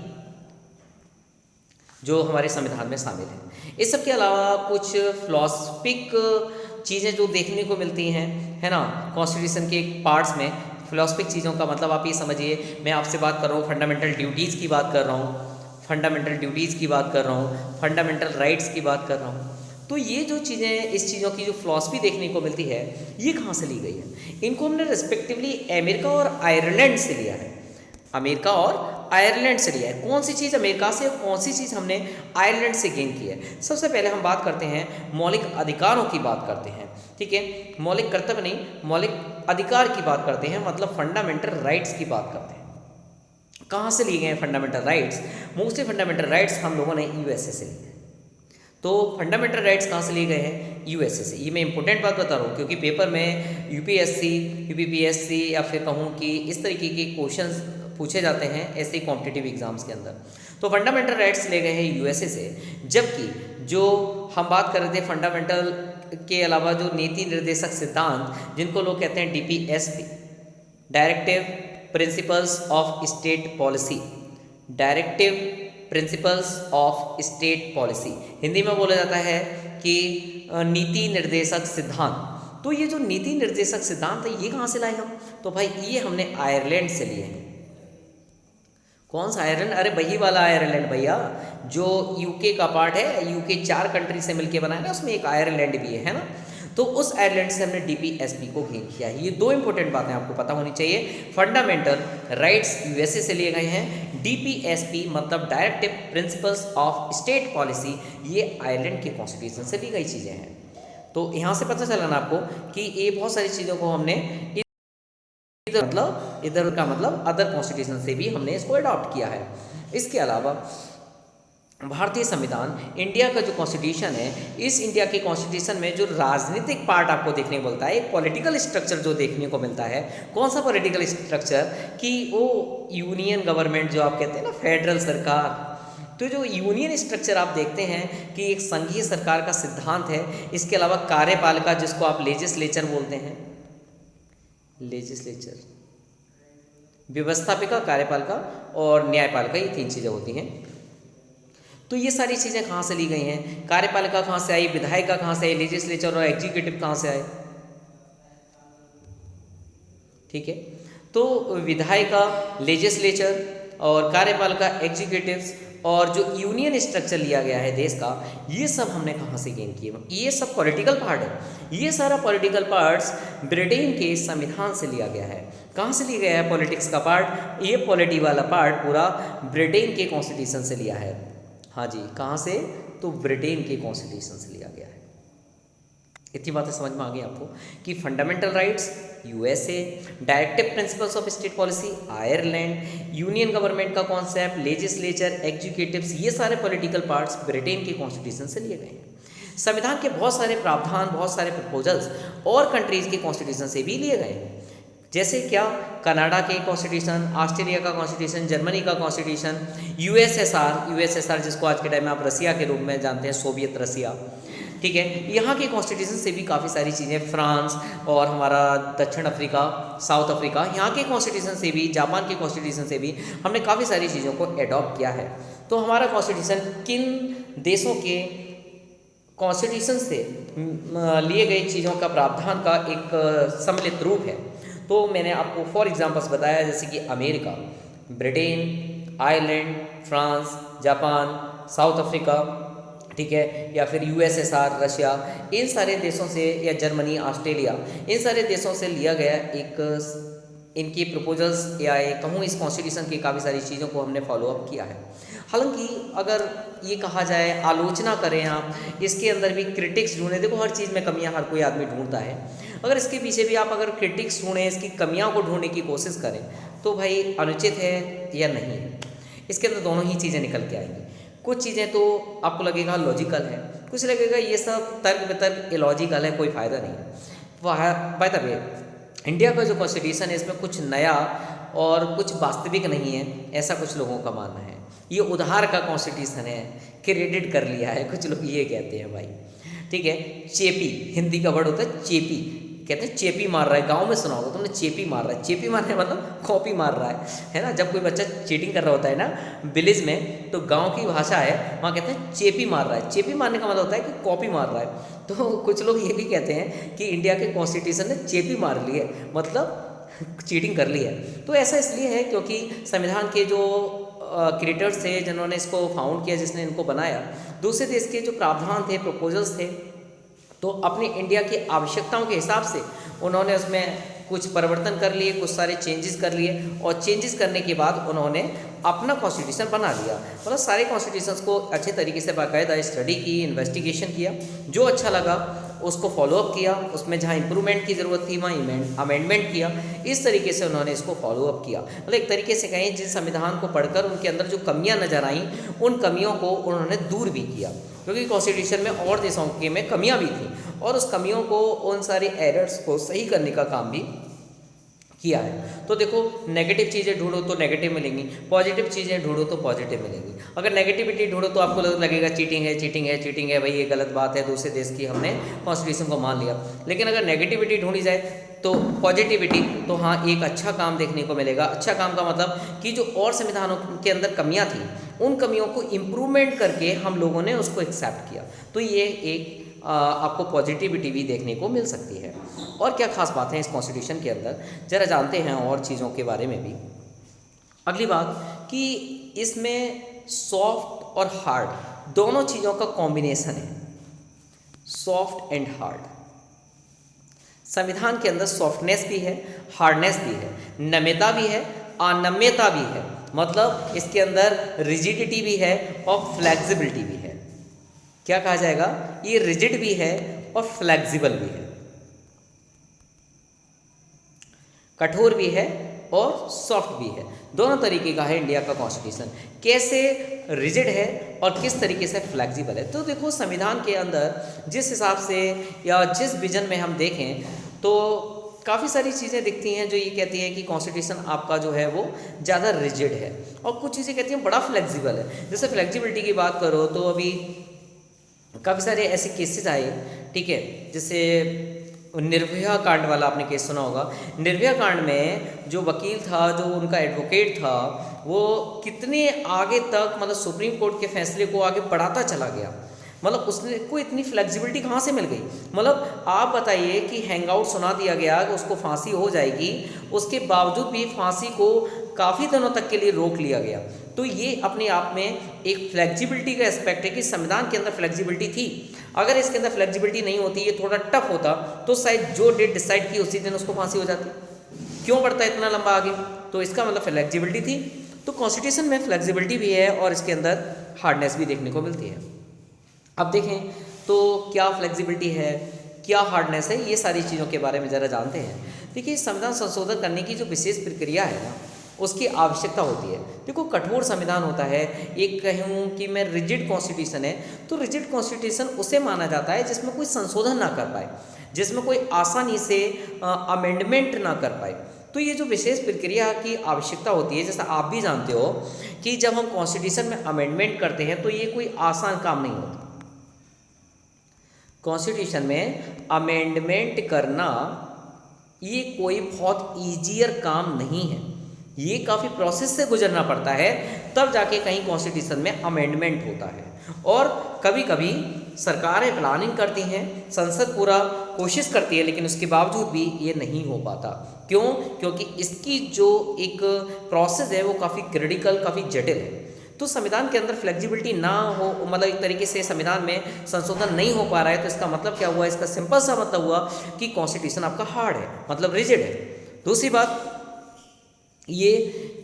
जो हमारे संविधान में शामिल है। इस सब के अलावा कुछ फिलोसफिक चीज़ें जो देखने को मिलती हैं, है ना, कॉन्स्टिट्यूशन के पार्ट्स में। फिलोसफिक चीज़ों का मतलब आप ये समझिए, मैं आपसे बात कर रहा हूँ, फंडामेंटल ड्यूटीज़ की बात कर रहा हूँ, फंडामेंटल ड्यूटीज़ की बात कर रहा हूँ, फंडामेंटल राइट्स की बात कर रहा हूँ। तो ये जो चीज़ें, इस चीज़ों की जो फिलॉसफी देखने को मिलती है, ये कहाँ से ली गई है? इनको हमने रिस्पेक्टिवली अमेरिका और आयरलैंड से लिया है, अमेरिका और आयरलैंड से लिया है। कौन सी चीज़ अमेरिका से और कौन सी चीज़ हमने आयरलैंड से गेन की है? सबसे पहले हम बात करते हैं मौलिक अधिकारों की बात करते हैं, ठीक है, मौलिक कर्तव्य नहीं, मौलिक अधिकार की बात करते हैं, मतलब फंडामेंटल राइट्स की बात करते हैं। कहाँ से लिए गए हैं fundamental rights? Mostly fundamental rights हम लोगों ने USA से लिए हैं। तो फंडामेंटल राइट्स कहाँ से लिए गए हैं? USA से। ये मैं इंपॉर्टेंट बात बता रहा हूँ क्योंकि पेपर में UPSC, UPPSC या फिर कहूँ कि इस तरीके के क्वेश्चंस पूछे जाते हैं ऐसे कॉम्पिटिटिव एग्जाम्स के अंदर। तो फंडामेंटल राइट्स ले गए हैं USA से। जबकि जो हम बात कर रहे थे फंडामेंटल के अलावा जो नीति निर्देशक सिद्धांत, जिनको लोग कहते हैं DPSP, directive principles of state policy, directive principles of state policy, Hindi में बोला जाता है कि नीति निर्देशक सिद्धांत। तो ये जो नीति निर्देशक सिद्धांत है, ये कहाँ से लाए हम? तो भाई ये हमने आयरलैंड से लिए हैं। कौन सा आयरलैंड? अरे वही वाला आयरलैंड भैया, जो UK का पार्ट है, UK 4 कंट्री से मिलके बना है ना, उसमें एक आयरलैंड भी है ना। तो उस आयरलैंड से हमने DPSP को गेन किया है। ये दो इंपॉर्टेंट बातें आपको पता होनी चाहिए। फंडामेंटल राइट्स USA से लिए गए हैं, DPSP मतलब directive principles of state policy, ये आयरलैंड के कॉन्स्टिट्यूशन से ली गई चीज़ें हैं। तो यहाँ से पता चला ना आपको कि ये बहुत सारी चीज़ों को हमने इधर का मतलब अदर कॉन्स्टिट्यूशन से भी हमने इसको अडॉप्ट किया है। इसके अलावा भारतीय संविधान, इंडिया का जो कॉन्स्टिट्यूशन है, इस इंडिया के कॉन्स्टिट्यूशन में जो राजनीतिक पार्ट आपको देखने को मिलता है, एक पॉलिटिकल स्ट्रक्चर जो देखने को मिलता है। कौन सा पॉलिटिकल स्ट्रक्चर? कि वो यूनियन गवर्नमेंट जो आप कहते हैं ना, फेडरल सरकार। तो जो यूनियन स्ट्रक्चर आप देखते हैं कि एक संघीय सरकार का सिद्धांत है। इसके अलावा कार्यपालिका, जिसको आप लेजिस्लेचर बोलते हैं, लेजिस्लेचर, व्यवस्थापिका, कार्यपालिका और न्यायपालिका, ये 3 चीज़ें होती हैं। तो ये सारी चीज़ें कहाँ से ली गई हैं? कार्यपालिका कहाँ से आई, विधायिका कहाँ से आई, लेजिस्लेचर और एग्जीक्यूटिव कहाँ से आए? ठीक है, तो विधायिका, लेजिस्लेचर और कार्यपालिका, एग्जीक्यूटिव्स और जो यूनियन स्ट्रक्चर लिया गया है देश का, ये सब हमने कहाँ से गेन किए? ये सब पॉलिटिकल पार्ट है। ये सारा पॉलिटिकल पार्ट्स ब्रिटेन के संविधान से लिया गया है। कहाँ से लिया गया है पॉलिटिक्स का पार्ट? ये पॉलिटी वाला पार्ट पूरा ब्रिटेन के कॉन्स्टिट्यूशन से लिया है। हाँ जी, कहाँ से? तो ब्रिटेन के कॉन्स्टिट्यूशन से लिया गया है। इतनी बातें समझ में आ गई आपको कि fundamental rights USA, directive principles of state policy Ireland, union government का कॉन्सेप्ट, लेजिस्लेचर, एग्जीक्यूटिव्स, ये सारे पॉलिटिकल पार्ट्स ब्रिटेन के कॉन्स्टिट्यूशन से लिए गए हैं। संविधान के बहुत सारे प्रावधान, बहुत सारे प्रपोजल्स और कंट्रीज़ के कॉन्स्टिट्यूशन से भी लिए गए हैं। जैसे क्या? कनाडा के कॉन्स्टिट्यूशन, ऑस्ट्रेलिया का कॉन्स्टिट्यूशन, जर्मनी का कॉन्स्टिट्यूशन, USSR जिसको आज के टाइम में आप रसिया के रूप में जानते हैं, सोवियत रसिया, ठीक है, यहाँ के कॉन्स्टिट्यूशन से भी काफ़ी सारी चीज़ें, फ्रांस और हमारा दक्षिण अफ्रीका, साउथ अफ्रीका, यहाँ के कॉन्स्टिट्यूशन से भी, जापान के कॉन्स्टिट्यूशन से भी हमने काफ़ी सारी चीज़ों को एडॉप्ट किया है। तो हमारा कॉन्स्टिट्यूशन किन देशों के कॉन्स्टिट्यूशन से लिए गई चीज़ों का प्रावधान का एक सम्मिलित रूप है। तो मैंने आपको फॉर एग्जांपल्स बताया, जैसे कि America, Britain, Ireland, France, Japan, south Africa, ठीक है, या फिर यूएसएसआर, रशिया, इन सारे देशों से, या जर्मनी, ऑस्ट्रेलिया, इन सारे देशों से लिया गया एक इनकी प्रपोजल्स या कहूँ इस कॉन्स्टिट्यूशन की काफ़ी सारी चीज़ों को हमने फॉलोअप किया है। हालांकि अगर ये कहा जाए, आलोचना करें आप, इसके अंदर भी क्रिटिक्स ढूंढें। देखो हर चीज़ में कमियां हर कोई आदमी ढूंढता है, अगर इसके पीछे भी आप अगर क्रिटिक्स ढूंढें, इसकी कमियां को ढूंढने की कोशिश करें, तो भाई अनुचित है या नहीं है, इसके अंदर दोनों ही चीज़ें निकल के आएंगी। कुछ चीज़ें तो आपको लगेगा लॉजिकल है, कुछ लगेगा ये सब तर्क वितर्क इलॉजिकल है, कोई फ़ायदा नहीं है। बाय द वे, इंडिया का जो कॉन्स्टिट्यूशन है इसमें कुछ नया और कुछ वास्तविक नहीं है, ऐसा कुछ लोगों का मानना है। ये उधार का कॉन्स्टिट्यूशन है, क्रेडिट कर लिया है, कुछ लोग ये कहते हैं भाई, ठीक है। चेपी, हिंदी का वर्ड होता है चेपी, कहते हैं चेपी मार रहा है, गांव में सुना होगा तुमने, चेपी मार रहा है। चेपी मारने मतलब कॉपी मार रहा है ना। जब कोई बच्चा चीटिंग कर रहा होता है ना विलेज में, तो गांव की भाषा है, वहाँ कहते हैं चेपी मार रहा है। चेपी मारने का मतलब होता है कि कॉपी मार रहा है। तो कुछ लोग ये भी कहते हैं कि इंडिया के कॉन्स्टिट्यूशन ने चेपी मार ली है, मतलब चीटिंग कर ली है। तो ऐसा इसलिए है क्योंकि संविधान के जो क्रिएटर्स थे, जिन्होंने इसको फाउंड किया, जिसने इनको बनाया, दूसरे देश के जो प्रावधान थे, प्रपोजल्स थे, तो अपने इंडिया की आवश्यकताओं के हिसाब से उन्होंने उसमें कुछ परिवर्तन कर लिए, कुछ सारे चेंजेस कर लिए, और चेंजेस करने के बाद उन्होंने अपना कॉन्स्टिट्यूशन बना लिया। मतलब सारे कॉन्स्टिट्यूशंस को अच्छे तरीके से बाकायदा स्टडी की, इन्वेस्टिगेशन किया, जो अच्छा लगा उसको फॉलोअप किया, उसमें जहाँ इंप्रूवमेंट की ज़रूरत थी वहाँ अमेंडमेंट किया। इस तरीके से उन्होंने इसको फॉलोअप किया। मतलब एक तरीके से कहें, जिस संविधान को पढ़कर उनके अंदर जो कमियां नजर आईं, उन कमियों को उन्होंने दूर भी किया, क्योंकि कॉन्स्टिट्यूशन में और देशों के में कमियां भी थी, और उस कमियों को, उन सारे एरर्स को सही करने का काम भी किया है। तो देखो, नेगेटिव चीज़ें ढूंढो तो नेगेटिव मिलेंगी, पॉजिटिव चीज़ें ढूंढो तो पॉजिटिव मिलेंगी। अगर नेगेटिविटी ढूंढो तो आपको लगेगा चीटिंग है, चीटिंग है, चीटिंग है, भाई ये गलत बात है, दूसरे देश की हमने कॉन्स्टिट्यूशन को मान लिया। लेकिन अगर नेगेटिविटी ढूंढी जाए तो पॉजिटिविटी, तो हाँ एक अच्छा काम देखने को मिलेगा। अच्छा काम का मतलब कि जो और संविधानों के अंदर कमियाँ थी, उन कमियों को इम्प्रूवमेंट करके हम लोगों ने उसको एक्सेप्ट किया। तो ये एक आपको पॉजिटिविटी भी देखने को मिल सकती है। और क्या खास बात है इस कॉन्स्टिट्यूशन के अंदर, ज़रा जानते हैं और चीज़ों के बारे में भी। अगली बात कि इसमें सॉफ्ट और हार्ड दोनों चीज़ों का कॉम्बिनेशन है, सॉफ्ट एंड हार्ड। संविधान के अंदर सॉफ्टनेस भी है, हार्डनेस भी है, नम्यता भी है, अनम्यता भी है। मतलब इसके अंदर रिजिडिटी भी है और फ्लेक्सिबिलिटी भी है। क्या कहा जाएगा, ये रिजिड भी है और फ्लेक्सिबल भी है, कठोर भी है और सॉफ्ट भी है। दोनों तरीके का है इंडिया का कॉन्स्टिट्यूशन। कैसे रिजिड है और किस तरीके से फ्लेक्सिबल है। तो देखो, संविधान के अंदर जिस हिसाब से या जिस विजन में हम देखें, तो काफ़ी सारी चीज़ें दिखती हैं जो ये कहती हैं कि कॉन्स्टिट्यूशन आपका जो है वो ज़्यादा रिजिड है, और कुछ चीज़ें कहती हैं बड़ा फ्लेक्सिबल है। जैसे फ्लेक्सिबिलिटी की बात करो तो अभी काफ़ी सारे ऐसे केसेस आए, ठीक है, जैसे निर्भया कांड वाला आपने केस सुना होगा। निर्भया कांड में जो वकील था, जो उनका एडवोकेट था, वो कितने आगे तक, मतलब सुप्रीम कोर्ट के फैसले को आगे बढ़ाता चला गया। मतलब उसने को इतनी फ्लेक्सिबिलिटी कहाँ से मिल गई। मतलब आप बताइए कि हैंग आउट सुना दिया गया कि उसको फांसी हो जाएगी, उसके बावजूद भी फांसी को काफ़ी दिनों तक के लिए रोक लिया गया। तो ये अपने आप में एक फ्लेक्सिबिलिटी का एस्पेक्ट है कि संविधान के अंदर फ्लेक्सिबिलिटी थी। अगर इसके अंदर फ्लेक्सिबिलिटी नहीं होती, ये थोड़ा टफ होता, तो शायद जो डेट डिसाइड की उसी दिन उसको फांसी हो जाती। क्यों बढ़ता है इतना लंबा आगे, तो इसका मतलब फ्लेक्सिबिलिटी थी। तो कॉन्स्टिट्यूशन में फ्लेक्सिबिलिटी भी है और इसके अंदर हार्डनेस भी देखने को मिलती है। अब देखें तो क्या फ्लेक्सिबिलिटी है, क्या हार्डनेस है, ये सारी चीज़ों के बारे में ज़रा जानते हैं। देखिए, संविधान संशोधन करने की जो विशेष प्रक्रिया है ना, उसकी आवश्यकता होती है। देखो, कठोर संविधान होता है, एक कहूँ कि मैं रिजिड कॉन्स्टिट्यूशन है, तो रिजिड कॉन्स्टिट्यूशन उसे माना जाता है जिसमें कोई संशोधन ना कर पाए, जिसमें कोई आसानी से अमेंडमेंट ना कर पाए। तो ये जो विशेष प्रक्रिया की आवश्यकता होती है, जैसा आप भी जानते हो कि जब हम कॉन्स्टिट्यूशन में अमेंडमेंट करते हैं तो ये कोई आसान काम नहीं होता। कॉन्स्टिट्यूशन में अमेंडमेंट करना ये कोई बहुत ईजियर काम नहीं है, ये काफ़ी प्रोसेस से गुजरना पड़ता है, तब जाके कहीं कॉन्स्टिट्यूशन में अमेंडमेंट होता है। और कभी कभी सरकारें प्लानिंग करती हैं, संसद पूरा कोशिश करती है, लेकिन उसके बावजूद भी ये नहीं हो पाता। क्यों? क्योंकि इसकी जो एक प्रोसेस है वो काफ़ी क्रिटिकल, काफ़ी जटिल है। तो संविधान के अंदर फ्लेक्सिबिलिटी ना हो, मतलब एक तरीके से संविधान में संशोधन नहीं हो पा रहा है, तो इसका मतलब क्या हुआ? इसका सिंपल सा मतलब हुआ कि कॉन्स्टिट्यूशन आपका हार्ड है, मतलब रिजिड है। दूसरी बात ये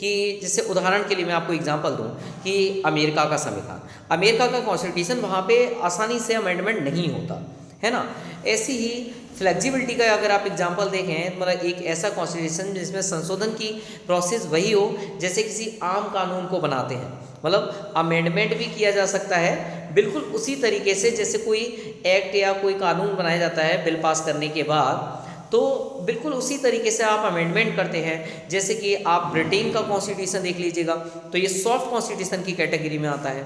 कि जैसे उदाहरण के लिए मैं आपको एग्जांपल दूं कि अमेरिका का संविधान, अमेरिका का कॉन्स्टिट्यूशन वहाँ पे आसानी से अमेंडमेंट नहीं होता है ना। ऐसी ही फ्लेक्सिबिलिटी का अगर आप एग्जांपल देखें, मतलब एक ऐसा कॉन्स्टिट्यूशन जिसमें संशोधन की प्रोसेस वही हो जैसे किसी आम कानून को बनाते हैं, मतलब अमेंडमेंट भी किया जा सकता है बिल्कुल उसी तरीके से जैसे कोई एक्ट या कोई कानून बनाया जाता है बिल पास करने के बाद, तो बिल्कुल उसी तरीके से आप अमेंडमेंट करते हैं। जैसे कि आप ब्रिटेन का कॉन्स्टिट्यूशन देख लीजिएगा, तो ये सॉफ्ट कॉन्स्टिट्यूशन की कैटेगरी में आता है।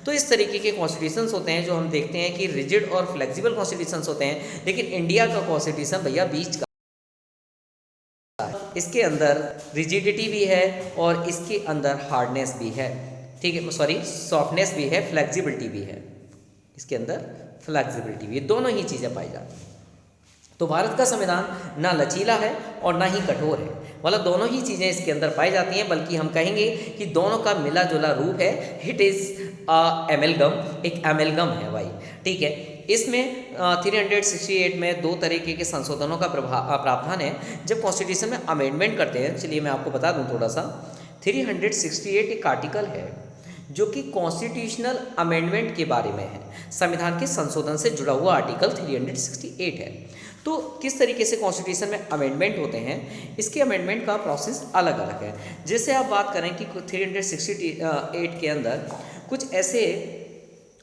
तो इस तरीके के कॉन्स्टिट्यूशंस होते हैं जो हम देखते हैं कि रिजिड और फ्लेक्सिबल कॉन्स्टिट्यूशंस होते हैं, लेकिन इंडिया का कॉन्स्टिट्यूशन भैया बीच का, इसके अंदर रिजिडिटी भी है और इसके अंदर हार्डनेस भी है, ठीक है, सॉरी सॉफ्टनेस भी है, फ्लेक्सिबिलिटी भी है, इसके अंदर फ्लेक्सिबिलिटी भी, दोनों ही चीज़ें पाई जाती हैं। तो भारत का संविधान ना लचीला है और ना ही कठोर है, मतलब दोनों ही चीज़ें इसके अंदर पाई जाती हैं, बल्कि हम कहेंगे कि दोनों का मिला जुला रूप है। इट इज़ एमेलगम, एक एमेलगम है भाई, ठीक है। इसमें 368 में दो तरीके के संशोधनों का प्रावधान है जब कॉन्स्टिट्यूशन में अमेंडमेंट करते हैं। चलिए मैं आपको बता दूं थोड़ा सा। 368 एक आर्टिकल है जो कि कॉन्स्टिट्यूशनल अमेंडमेंट के बारे में है, संविधान के संशोधन से जुड़ा हुआ आर्टिकल 368 है। तो किस तरीके से कॉन्स्टिट्यूशन में अमेंडमेंट होते हैं, इसके अमेंडमेंट का प्रोसेस अलग अलग है। जैसे आप बात करें कि 368 के अंदर कुछ ऐसे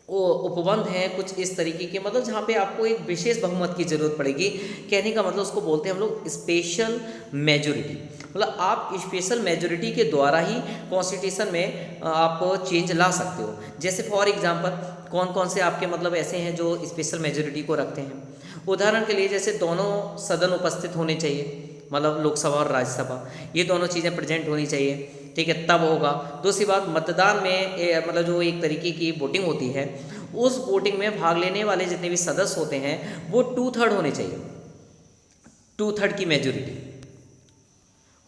उपबंध हैं, कुछ इस तरीके के, मतलब जहाँ पे आपको एक विशेष बहुमत की ज़रूरत पड़ेगी। कहने का मतलब उसको बोलते हैं हम लोग स्पेशल मेजोरिटी, मतलब आप स्पेशल मेजोरिटी के द्वारा ही कॉन्स्टिट्यूशन में आप चेंज ला सकते हो। जैसे फॉर एग्जांपल कौन कौन से आपके मतलब ऐसे हैं जो स्पेशल मेजोरिटी को रखते हैं। उदाहरण के लिए जैसे दोनों सदन उपस्थित होने चाहिए, मतलब लोकसभा और राज्यसभा, ये दोनों चीज़ें प्रेजेंट होनी चाहिए, ठीक है, तब होगा। दूसरी बात, मतदान में मतलब जो एक तरीके की वोटिंग होती है, उस वोटिंग में भाग लेने वाले जितने भी सदस्य होते हैं वो 2/3 होने चाहिए, 2/3 की मेजोरिटी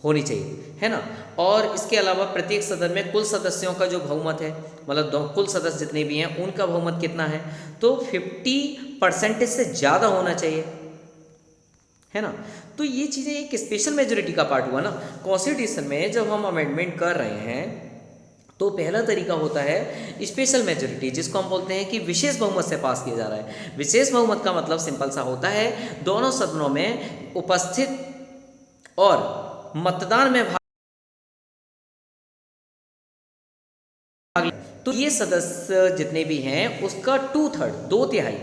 होनी चाहिए, है ना। और इसके अलावा प्रत्येक सदन में कुल सदस्यों का जो बहुमत है, मतलब कुल सदस्य जितने भी हैं उनका बहुमत कितना है, तो 50% से ज़्यादा होना चाहिए, है ना। तो ये चीज़ें एक स्पेशल मेजोरिटी का पार्ट हुआ ना। कॉन्स्टिट्यूशन में जब हम अमेंडमेंट कर रहे हैं तो पहला तरीका होता है स्पेशल मेजोरिटी, जिसको हम बोलते हैं कि विशेष बहुमत से पास किया जा रहा है। विशेष बहुमत का मतलब सिंपल सा होता है दोनों सदनों में उपस्थित और मतदान में भाग, तो ये सदस्य जितने भी हैं उसका 2/3, 2/3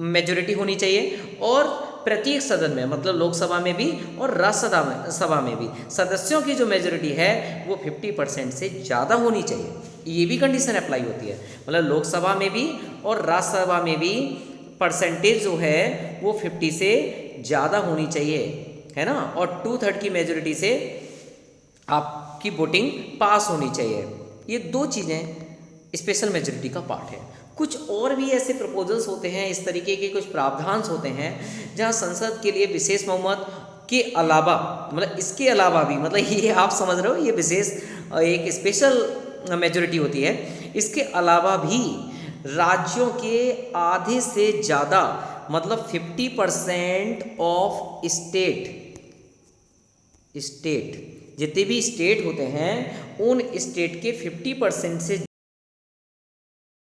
मेजोरिटी होनी चाहिए। और प्रत्येक सदन में, मतलब लोकसभा में भी और राज्यसभा में भी सदस्यों की जो मेजोरिटी है वो 50% से ज़्यादा होनी चाहिए। ये भी कंडीशन अप्लाई होती है, मतलब लोकसभा में भी और राज्यसभा में भी परसेंटेज जो है वो 50 से ज़्यादा होनी चाहिए, है ना। और 2/3 की मेजोरिटी से आपकी वोटिंग पास होनी चाहिए। ये दो चीज़ें स्पेशल मेजोरिटी का पार्ट है। कुछ और भी ऐसे प्रपोजल्स होते हैं, इस तरीके के कुछ प्रावधान होते हैं जहां संसद के लिए विशेष बहुमत के अलावा, मतलब इसके अलावा भी, मतलब ये आप समझ रहे हो, ये विशेष एक स्पेशल मेजोरिटी होती है। इसके अलावा भी राज्यों के आधे से ज़्यादा, मतलब 50% ऑफ स्टेट जितने भी स्टेट होते हैं उन स्टेट के 50% से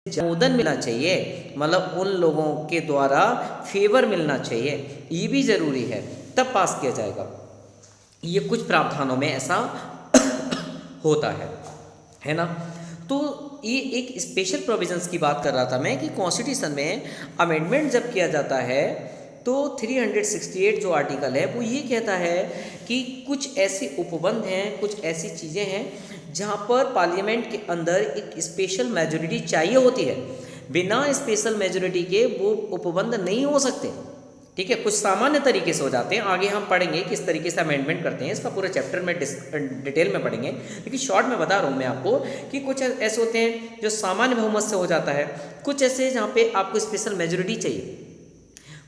अनुमोदन मिलना चाहिए, मतलब उन लोगों के द्वारा फेवर मिलना चाहिए, ये भी ज़रूरी है, तब पास किया जाएगा। ये कुछ प्रावधानों में ऐसा होता है ना। तो ये एक स्पेशल प्रोविजंस की बात कर रहा था मैं कि कॉन्स्टिट्यूशन में अमेंडमेंट जब किया जाता है तो 368 जो आर्टिकल है वो ये कहता है कि कुछ ऐसे उपबंध हैं, कुछ ऐसी चीज़ें हैं जहाँ पर पार्लियामेंट के अंदर एक स्पेशल मेजोरिटी चाहिए होती है। बिना स्पेशल मेजोरिटी के वो उपबंध नहीं हो सकते। ठीक है, कुछ सामान्य तरीके से हो जाते हैं, आगे हम पढ़ेंगे किस तरीके से अमेंडमेंट करते हैं, इसका पूरा चैप्टर में डिटेल में पढ़ेंगे, लेकिन शॉर्ट में बता रहा हूँ मैं आपको कि कुछ ऐसे होते हैं जो सामान्य बहुमत से हो जाता है, कुछ ऐसे जहाँ पे आपको स्पेशल मेजोरिटी चाहिए,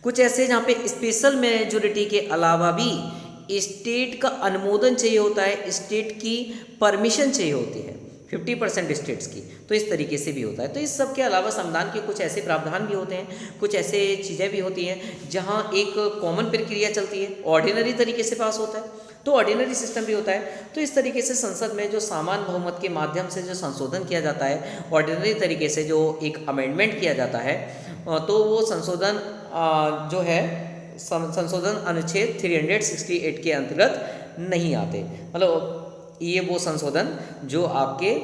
कुछ ऐसे जहाँ पे स्पेशल मेजोरिटी के अलावा भी स्टेट का अनुमोदन चाहिए होता है, स्टेट की परमिशन चाहिए होती है 50% स्टेट्स की, तो इस तरीके से भी होता है। तो इस सब के अलावा संविधान के कुछ ऐसे प्रावधान भी होते हैं, कुछ ऐसे चीज़ें भी होती हैं जहाँ एक कॉमन प्रक्रिया चलती है, ऑर्डिनरी तरीके से पास होता है, तो ऑर्डिनरी सिस्टम भी होता है। तो इस तरीके से संसद में जो सामान्य बहुमत के माध्यम से जो संशोधन किया जाता है, ऑर्डिनरी तरीके से जो एक अमेंडमेंट किया जाता है, तो वो संशोधन जो है संशोधन अनुच्छेद 368 के अंतर्गत नहीं आते। मतलब ये वो संशोधन जो आपके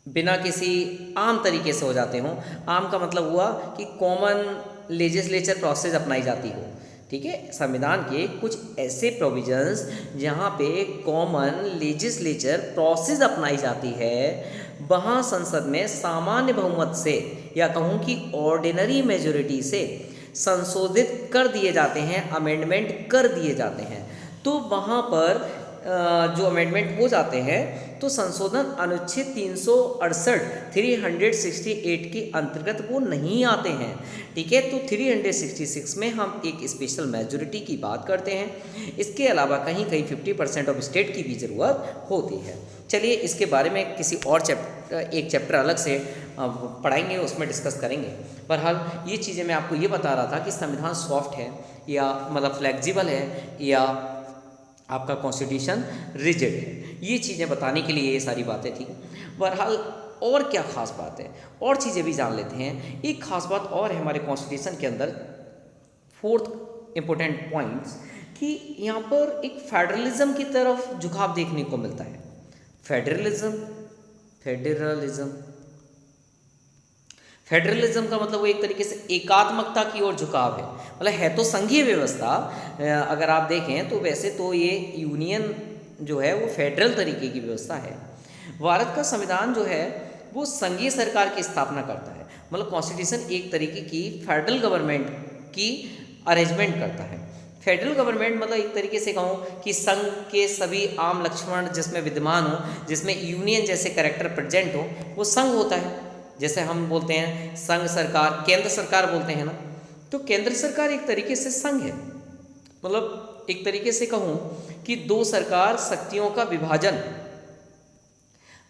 बिना किसी आम तरीके से हो जाते हों। आम का मतलब हुआ कि कॉमन लेजिस्लेचर प्रोसेस अपनाई जाती हो। ठीक है, संविधान के कुछ ऐसे प्रोविजंस जहाँ पे कॉमन लेजिस्लेचर प्रोसेस अपनाई जाती है, वहाँ संसद में सामान्य बहुमत से या कहूँ कि ऑर्डिनरी मेजोरिटी से संशोधित कर दिए जाते हैं, अमेंडमेंट कर दिए जाते हैं। तो वहाँ पर जो अमेंडमेंट हो जाते हैं तो संशोधन अनुच्छेद 368 के अंतर्गत वो नहीं आते हैं। ठीक है, तो 366 में हम एक स्पेशल मेजोरिटी की बात करते हैं। इसके अलावा कहीं कहीं 50% ऑफ स्टेट की भी ज़रूरत होती है। चलिए इसके बारे में किसी और एक चैप्टर अलग से पढ़ाएंगे, उसमें डिस्कस करेंगे। बहरहाल ये चीज़ें मैं आपको ये बता रहा था कि संविधान सॉफ्ट है या मतलब फ्लेक्सिबल है या आपका कॉन्स्टिट्यूशन रिजिड है, ये चीज़ें बताने के लिए ये सारी बातें थी। बहरहाल और क्या ख़ास बात है, और चीज़ें भी जान लेते हैं। एक ख़ास बात और है हमारे कॉन्स्टिट्यूशन के अंदर, फोर्थ इम्पोर्टेंट पॉइंट्स, कि यहाँ पर एक फेडरलिज्म की तरफ झुकाव देखने को मिलता है। फेडरलिज्म का मतलब वो एक तरीके से एकात्मकता की ओर झुकाव है। मतलब है तो संघीय व्यवस्था, अगर आप देखें तो वैसे तो ये यूनियन जो है वो फेडरल तरीके की व्यवस्था है। भारत का संविधान जो है वो संघीय सरकार की स्थापना करता है। मतलब कॉन्स्टिट्यूशन एक तरीके की फेडरल गवर्नमेंट की अरेंजमेंट करता है। फेडरल गवर्नमेंट मतलब एक तरीके से कहूँ कि संघ के सभी आम लक्षण जिसमें विद्यमान हो, जिसमें यूनियन जैसे कैरेक्टर प्रेजेंट हो, वो संघ होता है। जैसे हम बोलते हैं संघ सरकार, केंद्र सरकार बोलते हैं ना, तो केंद्र सरकार एक तरीके से संघ है। मतलब एक तरीके से कहूँ कि दो सरकार शक्तियों का विभाजन,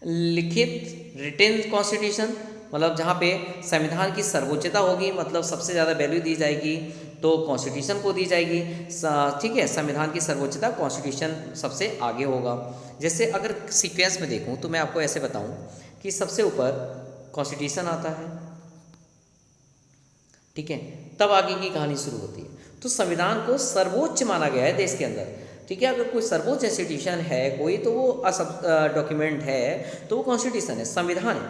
लिखित रिटेन कॉन्स्टिट्यूशन, मतलब जहाँ पे संविधान की सर्वोच्चता होगी, मतलब सबसे ज़्यादा वैल्यू दी जाएगी तो कॉन्स्टिट्यूशन को दी जाएगी। ठीक है, संविधान की सर्वोच्चता कॉन्स्टिट्यूशन सबसे आगे होगा। जैसे अगर सीक्वेंस में देखूँ तो मैं आपको ऐसे बताऊँ कि सबसे ऊपर कॉन्स्टिट्यूशन आता है, ठीक है, तब आगे की कहानी शुरू होती है। तो संविधान को सर्वोच्च माना गया है देश के अंदर। ठीक है, अगर कोई सर्वोच्च इंस्टीट्यूशन है कोई, तो वो डॉक्यूमेंट है तो वो कॉन्स्टिट्यूशन है, संविधान है।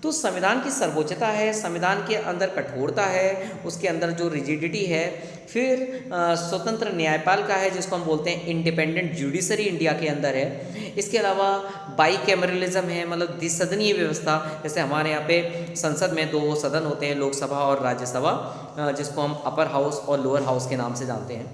तो संविधान की सर्वोच्चता है, संविधान के अंदर कठोरता है, उसके अंदर जो रिजिडिटी है, फिर स्वतंत्र न्यायपालिका है जिसको हम बोलते हैं इंडिपेंडेंट जुडिशरी इंडिया के अंदर है। इसके अलावा बाईकैमरलिज्म है, मतलब द्विसदनीय व्यवस्था। जैसे हमारे यहाँ पे संसद में दो सदन होते हैं, लोकसभा और राज्यसभा, जिसको हम अपर हाउस और लोअर हाउस के नाम से जानते हैं।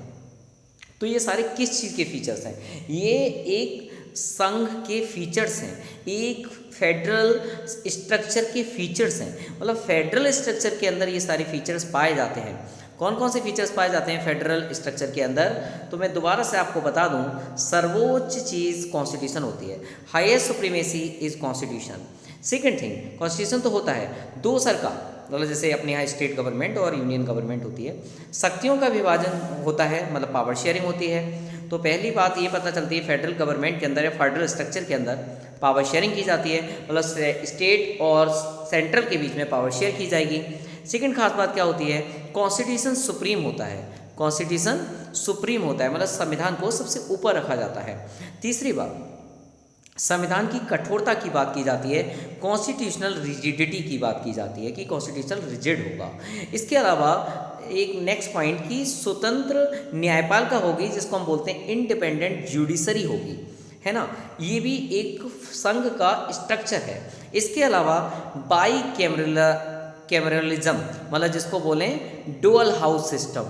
तो ये सारे किस चीज़ के फीचर्स हैं? ये एक संघ के फीचर्स हैं, एक फेडरल स्ट्रक्चर के फीचर्स हैं। मतलब फेडरल स्ट्रक्चर के अंदर ये सारे फीचर्स पाए जाते हैं। कौन कौन से फीचर्स पाए जाते हैं फेडरल स्ट्रक्चर के अंदर? तो मैं दोबारा से आपको बता दूं, सर्वोच्च चीज़ कॉन्स्टिट्यूशन होती है, highest supremacy is constitution. Second thing, constitution तो होता है दो सरकार, मतलब जैसे अपने यहाँ स्टेट गवर्नमेंट और यूनियन गवर्नमेंट होती है। शक्तियों का विभाजन होता है, मतलब पावर शेयरिंग होती है। तो पहली बात ये पता चलती है फेडरल गवर्नमेंट के अंदर या फेडरल स्ट्रक्चर के अंदर पावर शेयरिंग की जाती है, मतलब स्टेट और सेंट्रल के बीच में पावर शेयर की जाएगी। सेकंड खास बात क्या होती है? कॉन्स्टिट्यूशन सुप्रीम होता है, कॉन्स्टिट्यूशन सुप्रीम होता है, मतलब संविधान को सबसे ऊपर रखा जाता है। तीसरी बात, संविधान की कठोरता की बात की जाती है, कॉन्स्टिट्यूशनल रिजिडिटी की बात की जाती है कि कॉन्स्टिट्यूशनल रिजिड होगा। इसके अलावा एक नेक्स्ट पॉइंट कि स्वतंत्र न्यायपालिका होगी, जिसको हम बोलते हैं इंडिपेंडेंट जुडिशरी होगी, है ना। ये भी एक संघ का स्ट्रक्चर है। इसके अलावा बाई कैमरलिज्म, मतलब जिसको बोलें dual house system,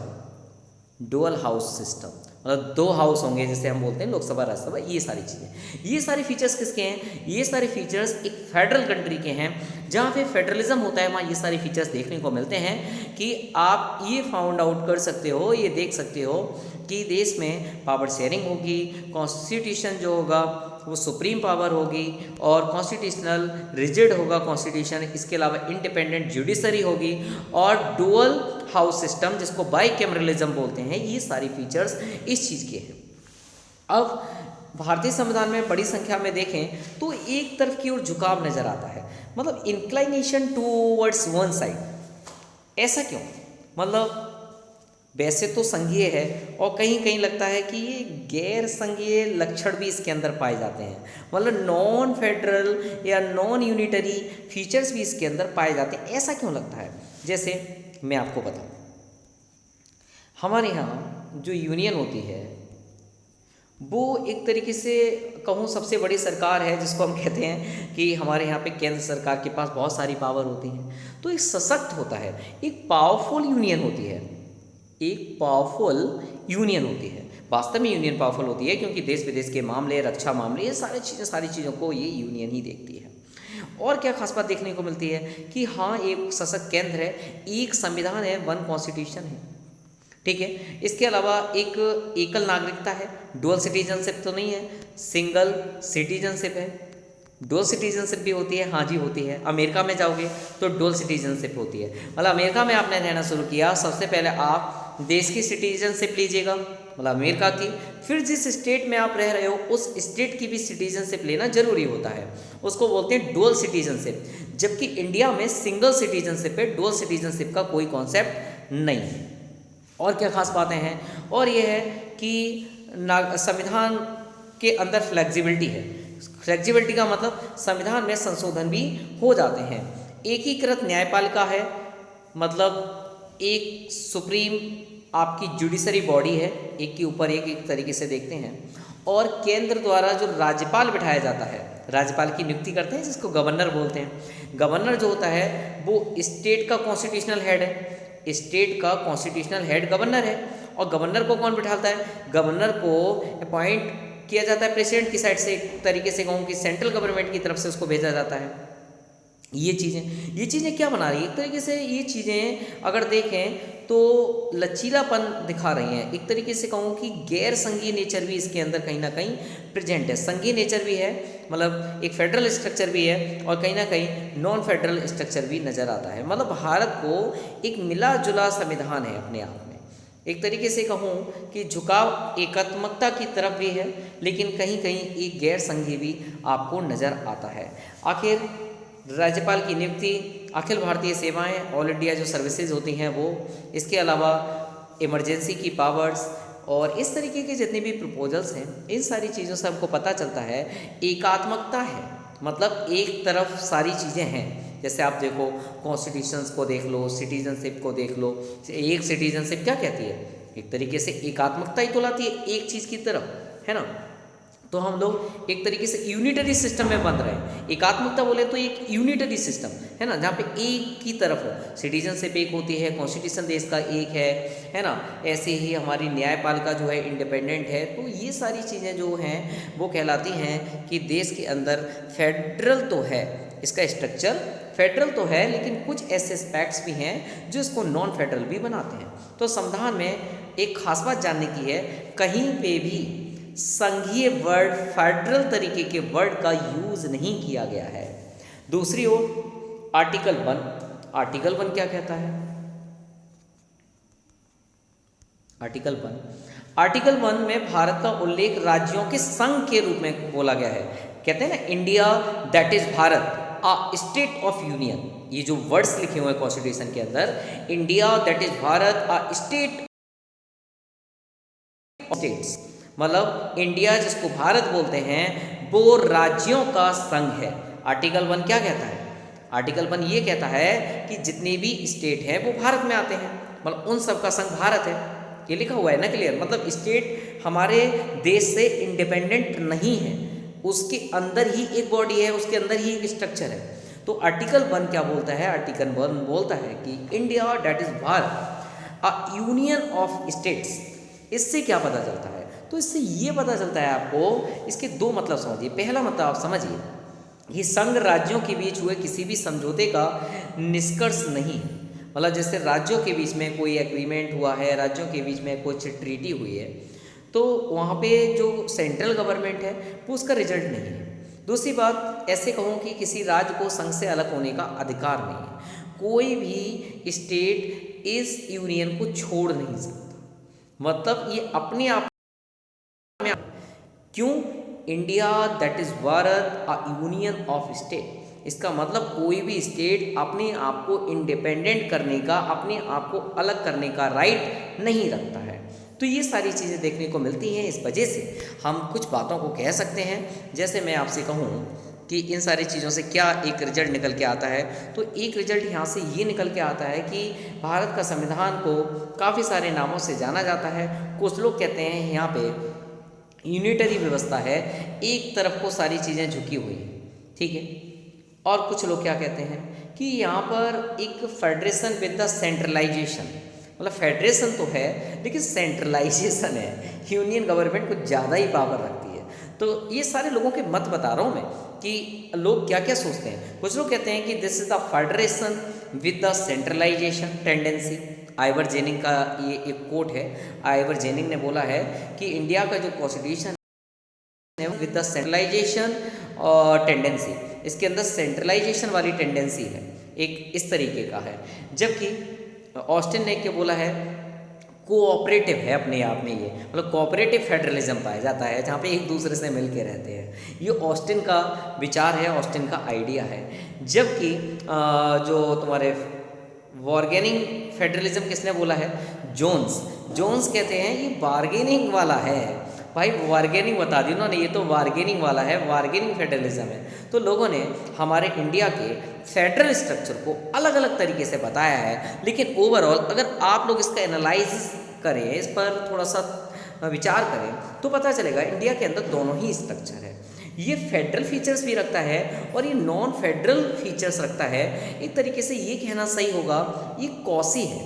dual house system, मतलब 2 हाउस होंगे जैसे हम बोलते हैं लोकसभा राज्यसभा, ये सारी चीज़ें, ये सारे फीचर्स किसके हैं? ये सारे फीचर्स एक फेडरल कंट्री के हैं, जहाँ पे फेडरलिज्म होता है वहाँ ये सारे फीचर्स देखने को मिलते हैं कि आप ये फाउंड आउट कर सकते हो, ये देख सकते हो कि देश में पावर शेयरिंग होगी, कॉन्स्टिट्यूशन जो होगा वो सुप्रीम पावर होगी और कॉन्स्टिट्यूशनल रिजिड होगा कॉन्स्टिट्यूशन, इसके अलावा इंडिपेंडेंट जुडिशरी होगी और डुअल हाउस सिस्टम जिसको बाईकैमरलिज्म बोलते हैं, ये सारी फीचर्स इस चीज़ के हैं। अब भारतीय संविधान में बड़ी संख्या में देखें तो एक तरफ की ओर झुकाव नजर आता है, मतलब इंक्लाइनेशन टूवर्ड्स वन साइड। ऐसा क्यों? मतलब वैसे तो संघीय है और कहीं कहीं लगता है कि ये गैर संघीय लक्षण भी इसके अंदर पाए जाते हैं, मतलब नॉन फेडरल या नॉन यूनिटरी फीचर्स भी इसके अंदर पाए जाते हैं। ऐसा क्यों लगता है? जैसे मैं आपको बताऊं, हमारे यहाँ जो यूनियन होती है वो एक तरीके से कहूँ सबसे बड़ी सरकार है, जिसको हम कहते हैं कि हमारे यहाँ पे केंद्र सरकार के पास बहुत सारी पावर होती हैं, तो एक सशक्त होता है, एक पावरफुल यूनियन होती है, एक पावरफुल यूनियन होती है। वास्तव में यूनियन पावरफुल होती है क्योंकि देश विदेश के मामले, रक्षा मामले, ये सारी चीज़ों को ये यूनियन ही देखती है। और क्या खास बात देखने को मिलती है कि हाँ, एक सशक्त केंद्र है, एक संविधान है, वन कॉन्स्टिट्यूशन है, ठीक है। इसके अलावा एक एकल नागरिकता है, डुअल सिटीजनशिप तो नहीं है, सिंगल सिटीजनशिप है। डुअल सिटीजनशिप भी होती है, हाँ जी होती है। अमेरिका में जाओगे तो डुअल सिटीजनशिप होती है, मतलब अमेरिका में आपने रहना शुरू किया, सबसे पहले आप देश की सिटीजनशिप लीजिएगा, मतलब अमेरिका की, फिर जिस स्टेट में आप रह रहे हो उस स्टेट की भी सिटीजनशिप लेना जरूरी होता है, उसको बोलते हैं डुअल सिटीजनशिप। जबकि इंडिया में सिंगल सिटीजनशिप है, डुअल सिटीजनशिप का कोई कॉन्सेप्ट नहीं है। और क्या खास बातें हैं? और ये है कि संविधान के अंदर फ्लेक्सिबिलिटी है। फ्लेक्सिबिलिटी का मतलब संविधान में संशोधन भी हो जाते हैं। एकीकृत न्यायपालिका है, मतलब एक सुप्रीम आपकी जुडिशरी बॉडी है, एक के ऊपर एक तरीके से देखते हैं। और केंद्र द्वारा जो राज्यपाल बिठाया जाता है, राज्यपाल की नियुक्ति करते हैं जिसको गवर्नर बोलते हैं। गवर्नर जो होता है वो स्टेट का कॉन्स्टिट्यूशनल हेड है, स्टेट का कॉन्स्टिट्यूशनल हेड गवर्नर है। और गवर्नर को कौन बिठाता है? गवर्नर को अपॉइंट किया जाता है प्रेसिडेंट की साइड से, एक तरीके से कहूँ कि सेंट्रल गवर्नमेंट की तरफ से उसको भेजा जाता है। ये चीज़ें क्या बना रही है? एक तरीके से ये चीज़ें अगर देखें तो लचीलापन दिखा रही हैं। एक तरीके से कहूँ कि गैर संघीय नेचर भी इसके अंदर कहीं ना कहीं प्रेजेंट है। संघीय नेचर भी है, मतलब एक फेडरल स्ट्रक्चर भी है, और कहीं ना कहीं नॉन फेडरल स्ट्रक्चर भी नज़र आता है। मतलब भारत को एक मिला जुला संविधान है अपने आप में। एक तरीके से कहूँ कि झुकाव एकात्मकता की तरफ भी है, लेकिन कहीं कहीं एक गैर संघीय भी आपको नज़र आता है। आखिर राज्यपाल की नियुक्ति, अखिल भारतीय सेवाएं, ऑल इंडिया जो सर्विसेज होती हैं वो, इसके अलावा इमरजेंसी की पावर्स और इस तरीके के जितने भी प्रपोजल्स हैं, इन सारी चीज़ों से हमको पता चलता है एकात्मकता है, मतलब एक तरफ सारी चीज़ें हैं। जैसे आप देखो कॉन्स्टिट्यूशंस को देख लो, सिटीजनशिप को देख लो। एक सिटीजनशिप क्या कहती है? एक तरीके से एकात्मकता ही तो लाती है एक चीज़ की तरफ, है ना। तो हम लोग एक तरीके से यूनिटरी सिस्टम में बन रहे हैं। एकात्मकता बोले तो एक यूनिटरी सिस्टम है ना, जहाँ पे एक की तरफ हो, सिटीजनशिप एक होती है, कॉन्स्टिट्यूशन देश का एक है ना। ऐसे ही हमारी न्यायपालिका जो है इंडिपेंडेंट है। तो ये सारी चीज़ें जो हैं वो कहलाती हैं कि देश के अंदर फेडरल तो है, इसका स्ट्रक्चर फेडरल तो है, लेकिन कुछ ऐसे एस्पेक्ट्स भी हैं जो इसको नॉन फेडरल भी बनाते हैं। तो संविधान में एक खास बात जानने की है, कहीं पे भी संघीय वर्ड, फेडरल तरीके के वर्ड का यूज नहीं किया गया है। दूसरी ओर आर्टिकल 1 क्या कहता है? आर्टिकल 1 में भारत का उल्लेख राज्यों के संघ के रूप में बोला गया है। कहते हैं ना, India that is Bharat a state of union. ये जो वर्ड्स लिखे हुए हैं कॉन्स्टिट्यूशन के अंदर, India that is Bharat a state of states, मतलब इंडिया जिसको भारत बोलते हैं वो राज्यों का संघ है। आर्टिकल 1 क्या कहता है? आर्टिकल 1 ये कहता है कि जितने भी स्टेट हैं वो भारत में आते हैं, मतलब उन सब का संघ भारत है। ये लिखा हुआ है ना, क्लियर। मतलब स्टेट हमारे देश से इंडिपेंडेंट नहीं है, उसके अंदर ही एक बॉडी है, उसके अंदर ही एक स्ट्रक्चर है। तो आर्टिकल 1 क्या बोलता है? आर्टिकल 1 बोलता है कि India that is Bharat a union of states, इससे क्या पता चलता है? तो इससे ये पता चलता है आपको, इसके दो मतलब समझिए। पहला मतलब आप समझिए, ये संघ राज्यों के बीच हुए किसी भी समझौते का निष्कर्ष नहीं है। मतलब जैसे राज्यों के बीच में कोई एग्रीमेंट हुआ है, राज्यों के बीच में कुछ ट्रीटी हुई है, तो वहाँ पे जो सेंट्रल गवर्नमेंट है वो उसका रिजल्ट नहीं है। दूसरी बात, ऐसे कहूँ कि किसी राज्य को संघ से अलग होने का अधिकार नहीं है। कोई भी स्टेट इस यूनियन को छोड़ नहीं सकता। मतलब ये अपने आप में, क्यों? India that is Bharat a union of state, इसका मतलब कोई भी स्टेट अपने आप को इंडिपेंडेंट करने का, अपने आप को अलग करने का राइट नहीं रखता है। तो ये सारी चीज़ें देखने को मिलती हैं। इस वजह से हम कुछ बातों को कह सकते हैं। जैसे मैं आपसे कहूँ कि इन सारी चीज़ों से क्या एक रिजल्ट निकल के आता है, तो एक रिजल्ट यहाँ से ये निकल के आता है कि भारत का संविधान को काफ़ी सारे नामों से जाना जाता है। कुछ लोग कहते हैं यहाँ पे यूनिटरी व्यवस्था है, एक तरफ को सारी चीज़ें झुकी हुई हैं, ठीक है। और कुछ लोग क्या कहते हैं कि यहाँ पर एक फेडरेशन विद द सेंट्रलाइजेशन, मतलब फेडरेशन तो है लेकिन सेंट्रलाइजेशन है, यूनियन गवर्नमेंट कुछ ज़्यादा ही पावर रखती है। तो ये सारे लोगों के मत बता रहा हूँ मैं कि लोग क्या क्या सोचते हैं। कुछ लोग कहते हैं कि this is the federation with the centralisation tendency. Ivor Jenning का ये एक कोट है। आइवर जेनिंग ने बोला है कि इंडिया का जो कॉन्स्टिट्यूशन है विद द सेंट्रलाइजेशन टेंडेंसी, इसके अंदर सेंट्रलाइजेशन वाली टेंडेंसी है, एक इस तरीके का है। जबकि ऑस्टिन ने क्या बोला है, कोऑपरेटिव है अपने आप में, ये मतलब कोऑपरेटिव फेडरलिज्म पाया जाता है जहाँ पे एक दूसरे से मिल के रहते हैं। ये ऑस्टिन का विचार है, ऑस्टिन का आइडिया है। जबकि जो तुम्हारे बार्गेनिंग फेडरलिज्म किसने बोला है? जोन्स। जोन्स कहते हैं ये बार्गेनिंग वाला है। भाई बार्गेनिंग बता दी उन्होंने, ये तो बार्गेनिंग वाला है, बार्गेनिंग फेडरलिज्म है। तो लोगों ने हमारे इंडिया के फेडरल स्ट्रक्चर को अलग अलग तरीके से बताया है, लेकिन ओवरऑल अगर आप लोग इसका एनालाइसिस करें, इस पर थोड़ा सा विचार करें, तो पता चलेगा इंडिया के अंदर दोनों ही स्ट्रक्चर है। ये फेडरल फीचर्स भी रखता है और ये नॉन फेडरल फीचर्स रखता है। एक तरीके से ये कहना सही होगा, ये कॉसी है।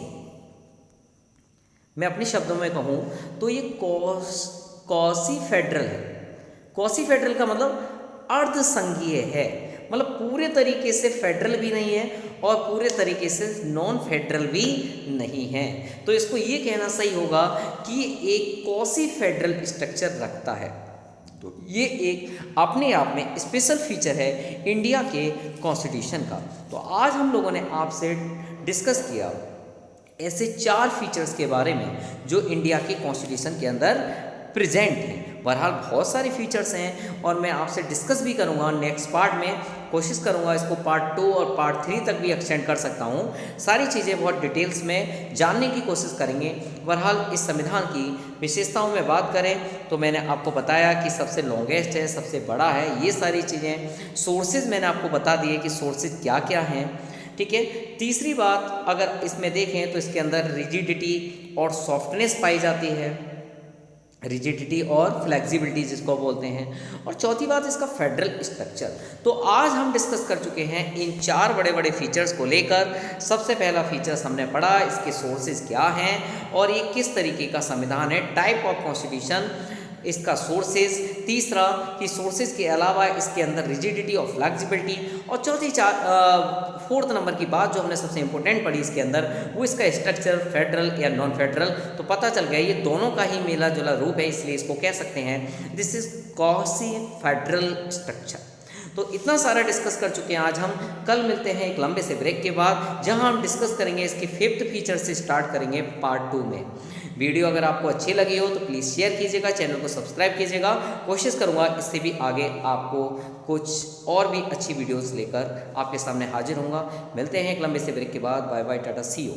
मैं अपने शब्दों में कहूँ तो ये कॉसी फेडरल है। कॉसी फेडरल का मतलब अर्ध संघीय है, मतलब पूरे तरीके से फेडरल भी नहीं है और पूरे तरीके से नॉन फेडरल भी नहीं है। तो इसको ये कहना सही होगा कि ये एक कॉसी फेडरल स्ट्रक्चर रखता है। तो ये एक अपने आप में स्पेशल फीचर है इंडिया के कॉन्स्टिट्यूशन का। तो आज हम लोगों ने आपसे डिस्कस किया ऐसे 4 फीचर्स के बारे में जो इंडिया के कॉन्स्टिट्यूशन के अंदर प्रेजेंट हैं। बहरहाल बहुत सारे फीचर्स हैं और मैं आपसे डिस्कस भी करूंगा नेक्स्ट पार्ट में। कोशिश करूंगा इसको पार्ट 2 और पार्ट 3 तक भी एक्सटेंड कर सकता हूं। सारी चीज़ें बहुत डिटेल्स में जानने की कोशिश करेंगे। बहरहाल इस संविधान की विशेषताओं में बात करें तो मैंने आपको बताया कि सबसे लॉन्गेस्ट है, सबसे बड़ा है, ये सारी चीज़ें। सोर्सेज मैंने आपको बता दिए कि सोर्सेज क्या क्या हैं, ठीक है। तीसरी बात अगर इसमें देखें तो इसके अंदर रिजिडिटी और सॉफ्टनेस पाई जाती है, रिजिडिटी और फ्लेक्सिबिलिटी जिसको बोलते हैं। और चौथी बात इसका फेडरल स्ट्रक्चर। तो आज हम डिस्कस कर चुके हैं इन 4 बड़े बड़े फीचर्स को लेकर। सबसे पहला फीचर्स हमने पढ़ा, इसके सोर्सेज क्या हैं और ये किस तरीके का संविधान है, टाइप ऑफ कॉन्स्टिट्यूशन, इसका सोर्सेज। तीसरा कि सोर्सेज के अलावा इसके अंदर रिजिडिटी और फ्लेक्सिबिलिटी। और चौथी 4th नंबर की बात जो हमने सबसे इंपॉर्टेंट पढ़ी इसके अंदर, वो इसका स्ट्रक्चर फेडरल या नॉन फेडरल। तो पता चल गया ये दोनों का ही मेला जुला रूप है, इसलिए इसको कह सकते हैं this is quasi federal structure. तो इतना सारा डिस्कस कर चुके हैं आज हम। कल मिलते हैं एक लंबे से ब्रेक के बाद, जहां हम डिस्कस करेंगे इसके 5th फीचर से स्टार्ट करेंगे पार्ट 2 में। वीडियो अगर आपको अच्छी लगी हो तो प्लीज़ शेयर कीजिएगा, चैनल को सब्सक्राइब कीजिएगा। कोशिश करूंगा इससे भी आगे आपको कुछ और भी अच्छी वीडियोस लेकर आपके सामने हाजिर होऊंगा। मिलते हैं एक लंबे से ब्रेक के बाद। Bye bye, tata, see you.